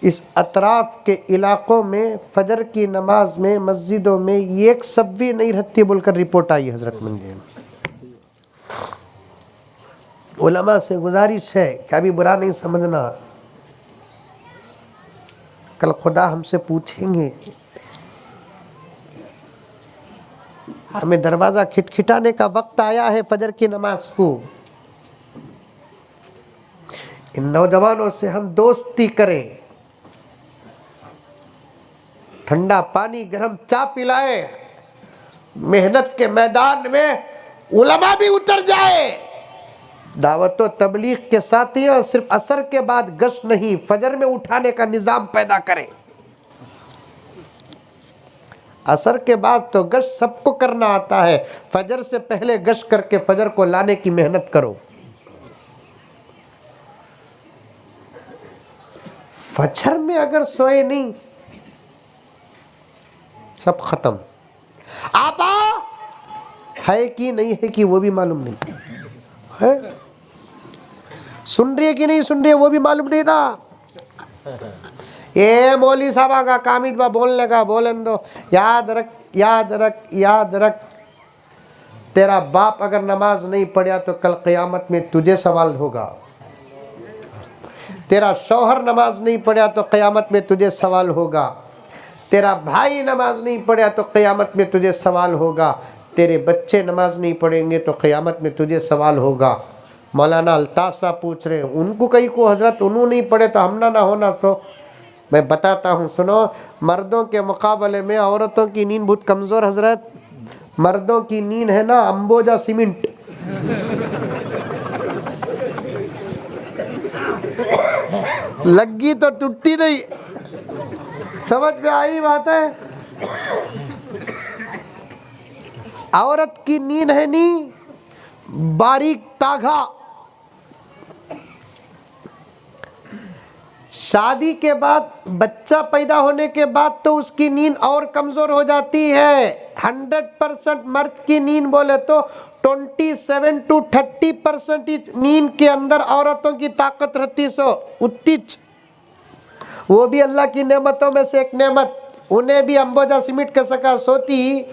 इस अतराफ़ के इलाक़ों में फ़जर की नमाज में मस्जिदों में एक सब भी नहीं रहती बोलकर रिपोर्ट आई हज़रत मंजे। उलमा से गुजारिश है कि अभी बुरा नहीं समझना, कल खुदा हमसे पूछेंगे, हमें दरवाज़ा खिटखिटाने का वक्त आया है फजर की नमाज को। इन नौजवानों से हम दोस्ती करें, ठंडा पानी गरम चाय पिलाए, मेहनत के मैदान में उलमा भी उतर जाए। दावत व तबलीग के साथियों, सिर्फ असर के बाद गश्त नहीं, फजर में उठाने का निज़ाम पैदा करें। असर के बाद तो गश्त सबको करना आता है, फजर से पहले गश्त करके फजर को लाने की मेहनत करो। फजर में अगर सोए नहीं, सब खत्म। आपा है कि नहीं है कि वो भी मालूम नहीं है, सुन रही है कि नहीं सुन रही है वो भी मालूम नहीं ना। ये मौली साहब का कामिद बा बोलने का, बोलन दो। याद रख, याद रख, याद रख, तेरा बाप अगर नमाज नहीं पढ़ा तो कल क़यामत में तुझे सवाल होगा। तेरा शौहर नमाज नहीं पढ़ा तो क़यामत में तुझे सवाल होगा। तेरा भाई नमाज नहीं पढ़ा तो क़यामत में तुझे सवाल होगा। तेरे बच्चे नमाज नहीं पढ़ेंगे तो क़यामत में तुझे सवाल होगा। मौलाना अल्ताफ़ साहब पूछ रहे हैं, उनको कहीं को हज़रत उन्होंने नहीं पढ़े तो हम ना होना। सो मैं बताता हूँ, सुनो, मर्दों के मुकाबले में औरतों की नींद बहुत कमज़ोर हज़रत। मर्दों की नींद है ना अंबोजा सीमेंट। लगी तो टूटती नहीं। समझ में आई बात है? औरत की नींद है नी बारीक तागा। शादी के बाद, बच्चा पैदा होने के बाद तो उसकी नींद और कमज़ोर हो जाती है। 100% मर्द की नींद बोले तो 27 to 30% नींद के अंदर औरतों की ताकत रहती। सो उत्तिच, वो भी अल्लाह की नेमतों में से एक नेमत। उन्हें भी अंबोजा सीमेंट के सका सोती,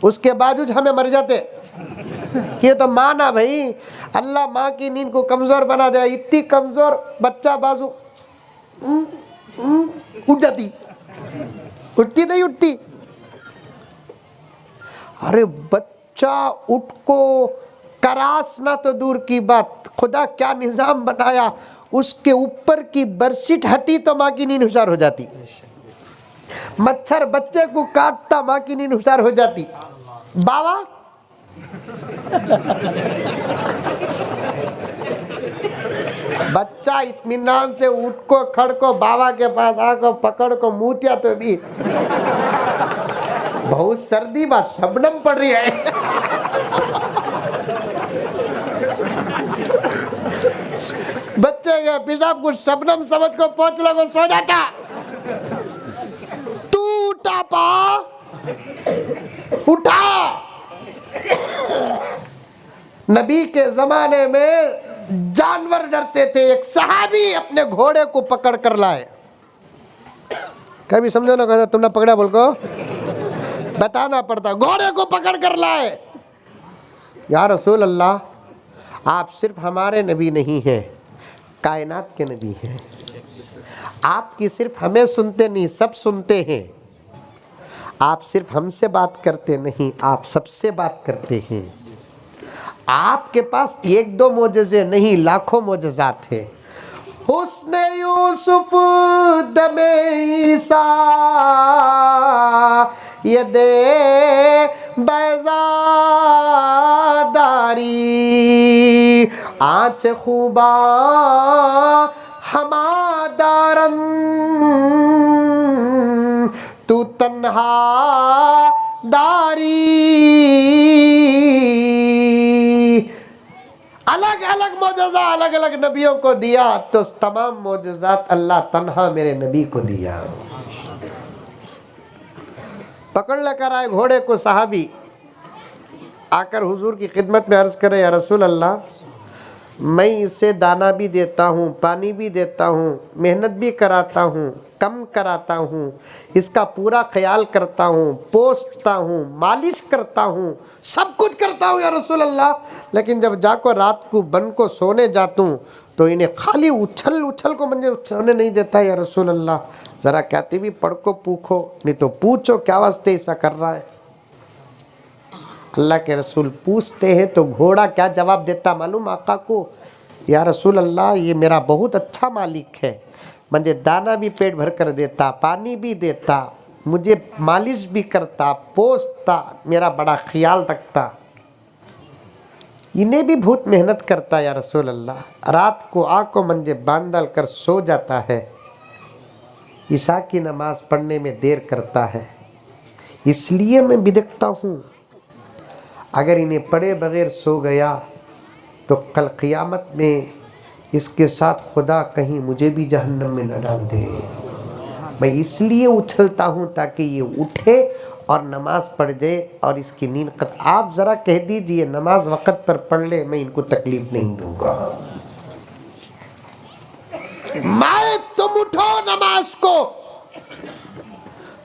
उसके बावजूद हमें मर जाते। ये तो माँ ना भाई, अल्लाह माँ की नींद को कमज़ोर बना दे। इतनी कमज़ोर, बच्चा बाजू उठ जाती, उठती नहीं उठती। अरे बच्चा उठ को करास ना तो दूर की बात, खुदा क्या निज़ाम बनाया, उसके ऊपर की बेडशीट हटी तो माँ की नींद हुशार हो जाती। मच्छर बच्चे को काटता, माँ की नींद हुशार हो जाती। बाबा बच्चा इत्मीनान से उठ को खड़ को बाबा के पास आको पकड़ को मूतिया तो भी बहुत सर्दी बा, शबनम पड़ रही है। बच्चे के पेशाब को शबनम समझ को पहुंच लगो, सो जाता। तू उठा पा, उठा। नबी के जमाने में जानवर डरते थे। एक सहाबी अपने घोड़े को पकड़ कर लाए। कभी समझो ना, कहता तुमने पकड़ा बोल को बताना पड़ता। घोड़े को पकड़ कर लाए। या रसूल अल्लाह, आप सिर्फ हमारे नबी नहीं हैं, कायनात के नबी हैं। आपकी सिर्फ हमें सुनते नहीं, सब सुनते हैं। आप सिर्फ हमसे बात करते नहीं, आप सबसे बात करते हैं। आपके पास एक दो मोजज़े नहीं, लाखों मोजज़ात हैं। हुस्ने यूसुफ दमे ईसा ये दे बैज़ादारी आँच खूबा हमादारन तू तन्हा दारी। अलग अलग मोजज़ा अलग अलग नबियों को दिया, तो तमाम मोजज़ात अल्लाह तन्हा मेरे नबी को दिया। पकड़ लेकर आए घोड़े को सहाबी, आकर हुजूर की खिदमत में अर्ज़ करे, या रसूल अल्लाह, मैं इसे दाना भी देता हूँ, पानी भी देता हूँ, मेहनत भी कराता हूँ, कम कराता हूँ, इसका पूरा ख्याल करता हूँ, पोसता हूँ, मालिश करता हूँ, सब कुछ करता हूँ या रसूल अल्लाह, लेकिन जब जाकर रात को बन को सोने जाता हूँ तो इन्हें खाली उछल उछल को मुझे सोने नहीं देता या रसूल अल्लाह। ज़रा कहते भी पढ़ को पूछो, नहीं तो पूछो क्या वास्ते ऐसा कर रहा है। अल्लाह के रसूल पूछते हैं तो घोड़ा क्या जवाब देता मालूम आका को, या रसूल अल्लाह, ये मेरा बहुत अच्छा मालिक है, मुझे दाना भी पेट भर कर देता, पानी भी देता, मुझे मालिश भी करता, पोसता, मेरा बड़ा ख्याल रखता, इन्हें भी बहुत मेहनत करता या रसूल अल्लाह। रात को आँखों मंजे बांधल कर सो जाता है, ईशा की नमाज़ पढ़ने में देर करता है, इसलिए मैं बिदकता हूँ। अगर इन्हें पढ़े बगैर सो गया तो कल क़ियामत में इसके साथ खुदा कहीं मुझे भी जहन्नम में न डाल दे। मैं इसलिए उछलता हूँ ताकि ये उठे और नमाज़ पढ़ दे और इसकी नींद खत्म। आप ज़रा कह दीजिए नमाज वक़्त पर पढ़ ले, मैं इनको तकलीफ़ नहीं दूँगा। माए तुम उठो नमाज को,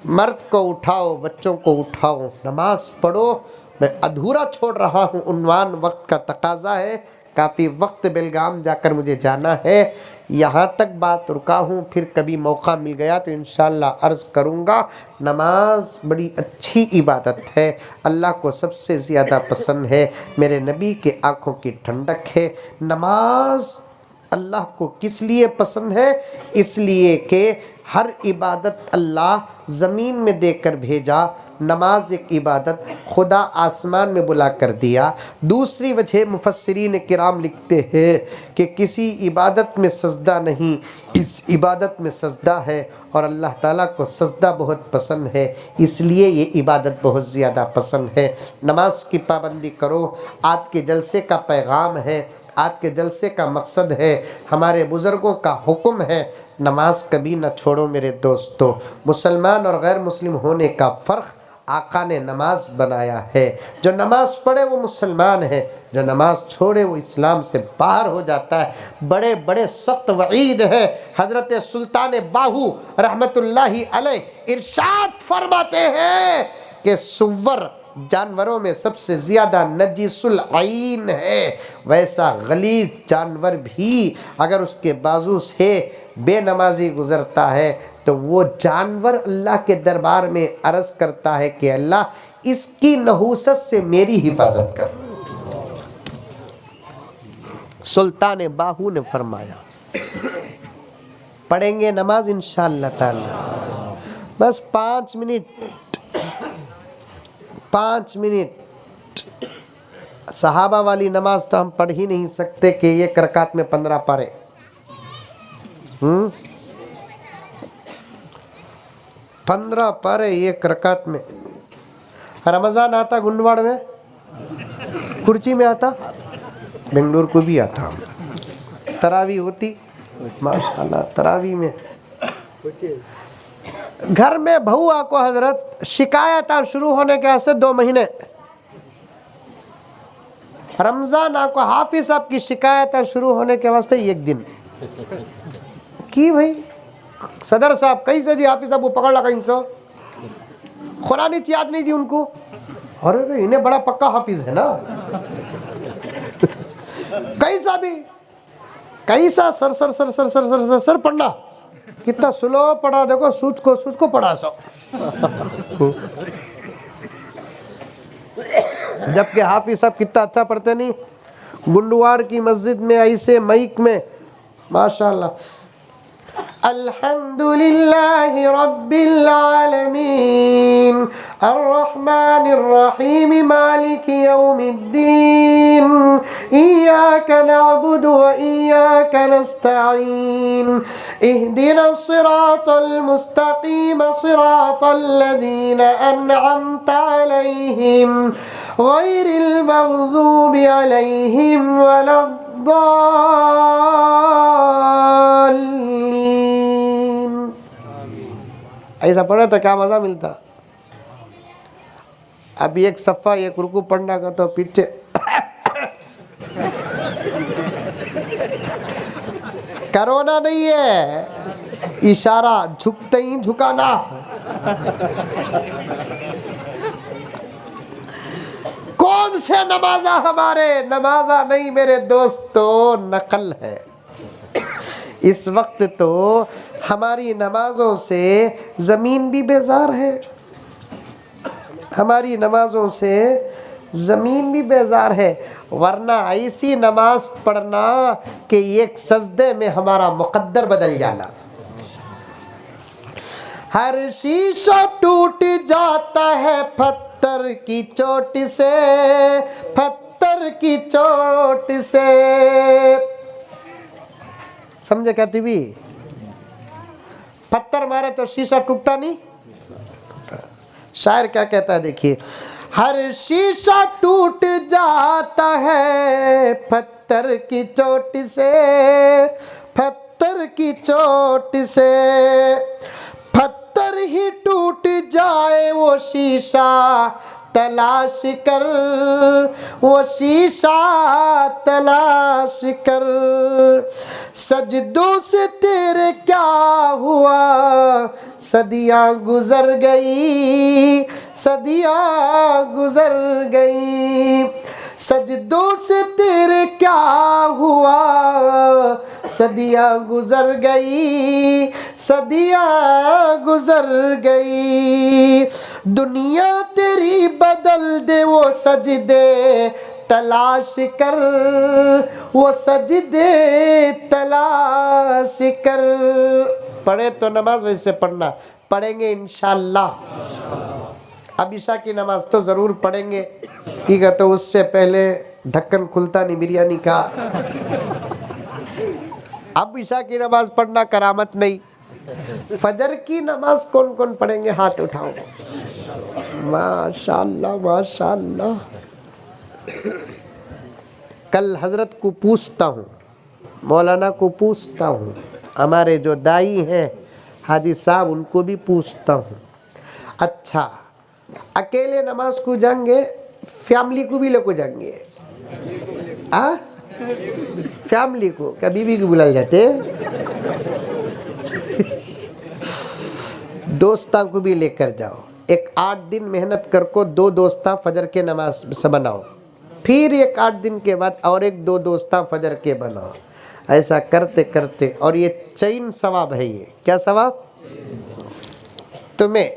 मर्द को उठाओ, बच्चों को उठाओ, नमाज पढ़ो। मैं अधूरा छोड़ रहा हूँ, उन्वान वक्त का तकाजा है, काफ़ी वक्त बेलगाम जाकर मुझे जाना है, यहाँ तक बात रुका हूँ, फिर कभी मौका मिल गया तो इंशाअल्लाह अर्ज़ करूँगा। नमाज बड़ी अच्छी इबादत है, अल्लाह को सबसे ज़्यादा पसंद है, मेरे नबी के आँखों की ठंडक है। नमाज अल्लाह को किस लिए पसंद है, इसलिए कि हर इबादत अल्लाह ज़मीन में देकर भेजा, नमाज एक इबादत खुदा आसमान में बुला कर दिया। दूसरी वजह मुफस्सिरीन किराम लिखते हैं कि किसी इबादत में सजदा नहीं, इस इबादत में सजदा है और अल्लाह ताला को सजदा बहुत पसंद है, इसलिए ये इबादत बहुत ज़्यादा पसंद है। नमाज की पाबंदी करो। आज के जलसे का पैगाम है, आज के जलसे का मकसद है, हमारे बुज़ुर्गों का हुक्म है, नमाज कभी न छोड़ो मेरे दोस्तों। मुसलमान और गैर मुस्लिम होने का फ़र्क आका ने नमाज बनाया है। जो नमाज पढ़े वो मुसलमान है, जो नमाज छोड़े वो इस्लाम से बाहर हो जाता है। बड़े बड़े सख्त वईद है। हज़रत सुल्तान बाहू रहमतुल्लाहि अलैह इरशाद फरमाते हैं कि सुव्वर जानवरों में सबसे ज़्यादा नजीसुल आइन है, वैसा गलीज़ जानवर भी अगर उसके बाजू से बेनमाजी गुज़रता है तो वो जानवर अल्लाह के दरबार में अर्ज़ करता है कि अल्लाह इसकी नहूसत से मेरी हिफाजत कर। सुल्तान बाहू ने फरमाया। पढ़ेंगे नमाज इंशाअल्लाह ताला। बस 5 मिनट। सहाबा वाली नमाज तो हम पढ़ ही नहीं सकते कि एक रकात में 15 पारे। 15 पारे एक रकात में। रमज़ान आता गुंडवाड़ में, कुर्ची में आता, बेंगलुरु को भी आता। तरावी होती माशाल्लाह, तरावी में घर में बहुआ को हजरत शिकायत शुरू होने के वास्ते 2 महीने, रमज़ान को हाफिज साहब की शिकायत शुरू होने के वास्ते 1 दिन की। भाई सदर साहब कैसे जी हाफिज साहब को पकड़ लगा इनसे, कुरानी याद नहीं जी उनको। अरे इन्हें बड़ा पक्का हाफिज है ना। कैसा भी कैसा sir sir sir sir sir sir sir sir पढ़ना, कितना स्लो पढ़ा, देखो सूझ को पढ़ा सो। जबकि हाफिज साहब कितना अच्छा पढ़ते नहीं। गुंडवाड़ की मस्जिद में ऐसे माइक में माशाअल्लाह। अल्हम्दुलिल्लाहि रब्बिल आलमीन अर्रहमानिर रहीम मालिकि यौमिद्दीन इय्याका नअबुदु व इय्याका नस्तईन इहदिनस सिरातल मुस्तकीम सिरातल लज़ीना अनअमता अलैहिम गैरिल मग़ज़ूबि अलैहिम वलद्दाल्लीन। ऐसा पढ़ा तो क्या मज़ा मिलता। अभी एक सफ़ा एक रुकू पढ़ना का तो पीछे करोना नहीं है, इशारा झुकते ही झुकाना। कौन से नमाजा हमारे, नमाजा नहीं मेरे दोस्तों, नकल है। इस वक्त तो हमारी नमाजों से ज़मीन भी बेजार है, हमारी नमाजों से ज़मीन भी बेजार है। वरना ऐसी नमाज पढ़ना कि एक सजदे में हमारा मुकद्दर बदल जाना। हर शीशा टूट जाता है पत्थर की चोट से, पत्थर की चोट से। समझे क्या भी? पत्थर मारे तो शीशा टूटता नहीं। शायर क्या कहता है देखिए, हर शीशा टूट जाता है पत्थर की चोट से, पत्थर की चोट से। पत्थर ही टूट जाए वो शीशा तलाश कर, वो शीशा तलाश कर। सजदों से तेरे क्या हुआ, सदियाँ गुजर गई, सदियाँ गुजर गई। सजदों से तेरे क्या हुआ, सदियाँ गुजर गई, सदियाँ गुजर गई। दुनिया तेरी बदल दे वो सजदे तलाश कर, वो सजदे तलाश कर। पढ़े तो नमाज वैसे पढ़ना, पढ़ेंगे इंशाअल्लाह। अब ईशा की नमाज तो ज़रूर पढ़ेंगे, ठीक है। तो उससे पहले ढक्कन खुलता नहीं बिरयानी का। अब ईशा की नमाज पढ़ना करामत नहीं। फजर की नमाज कौन कौन पढ़ेंगे, हाथ उठाओ। माशाअल्लाह माशाअल्लाह। कल हजरत को पूछता हूँ, मौलाना को पूछता हूँ, हमारे जो दाई हैं हाजी साहब उनको भी पूछता हूँ, अच्छा अकेले नमाज को जाएंगे, फैमिली को भी लेको जाएंगे? फैमिली को क्या बीवी को बुला जाते? दोस्तां को भी लेकर जाओ। एक 8 दिन मेहनत कर को 2 दोस्तां फजर के नमाज से बनाओ, फिर एक 8 दिन के बाद और एक 2 दोस्तां फजर के बनाओ। ऐसा करते करते, और ये चैन सवाब है। ये क्या सवाब? तुम्हें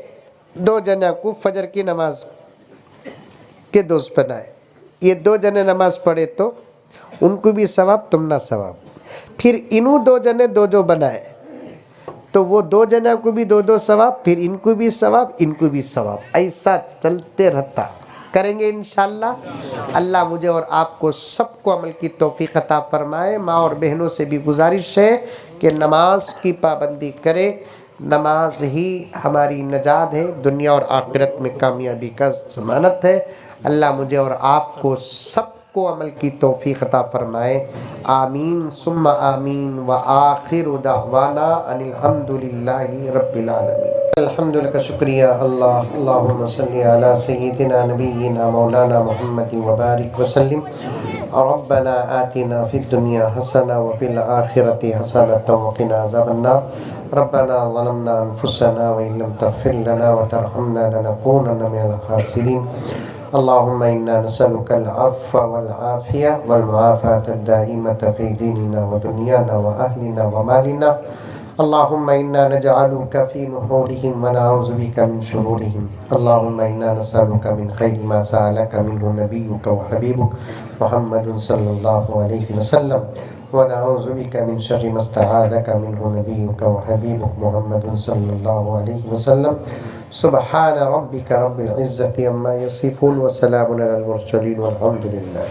2 जना को फजर की नमाज के दोस्त बनाए, ये 2 जने नमाज पढ़े तो उनको भी सवाब, तुम ना सवाब। फिर इन्हों 2 जने 2 बनाए तो वो 2 जना को भी 2 सवाब, फिर इनको भी सवाब, इनको भी सवाब। ऐसा चलते रहता। करेंगे इंशाअल्लाह। अल्लाह मुझे और आपको सबको अमल की तौफीक अता फरमाए। माँ और बहनों से भी गुजारिश है कि नमाज की पाबंदी करें। नमाज ही हमारी नजात है, दुनिया और आखिरत में कामयाबी का ज़मानत है। अल्लाह मुझे और आपको सबको अमल की तौफीक अता फरमाए। आमीन सुम्मा आमीन। व आखिरु दावाना अनिल हम्दुलिल्लाहि रब्बिल आलमीन। अल्हम्दुलिल्लाह का शुक्रिया अल्लाह। अल्लाहुम्मा सल्ली अला सय्यिदिना नबिय्यिना मौलाना मुहम्मदिन व बारिक वसल्लिम। रब्बना आतिना फिद दुनिया हसना व फिल आखिरति हसनतन व क़िना अज़ाबन्नार। रब्बना ज़लमना अनफुसना व इन लम तग़फिर लना व तरहमना लनकूनन्ना मिनल ख़ासिरीन। अल्लाहुम्मा इन्ना नसअलुकल अफ़्व वल आफ़िया वल मुआफ़ात अद-दाइमत फ़ी दीनिना व दुनियाना व अहलिना व मालिना। अल्लाहुम्मा इन्ना नजअलुका फ़ी नुहूरिहिम व नऊज़ु बिका मिन शुरूरिहिम। अल्लाहुम्मा इन्ना नसअलुका मिन ख़ैरि मा सअलका मिन्हु नबियुका व हबीबुक मुहम्मदुन सल्लल्लाहु अलैहि वसल्लम व नऊज़ु बिका मिन शर्रि मा इस्तआज़का मिन्हु नबियुका व हबीबुक मुहम्मदुन सल्लल्लाहु अलैहि वसल्लम। सुब्हान रब्बिका रब्बिल इज़्ज़ति अम्मा यसिफून व सलामुन अलल मुरसलीन वल्हम्दुलिल्लाह।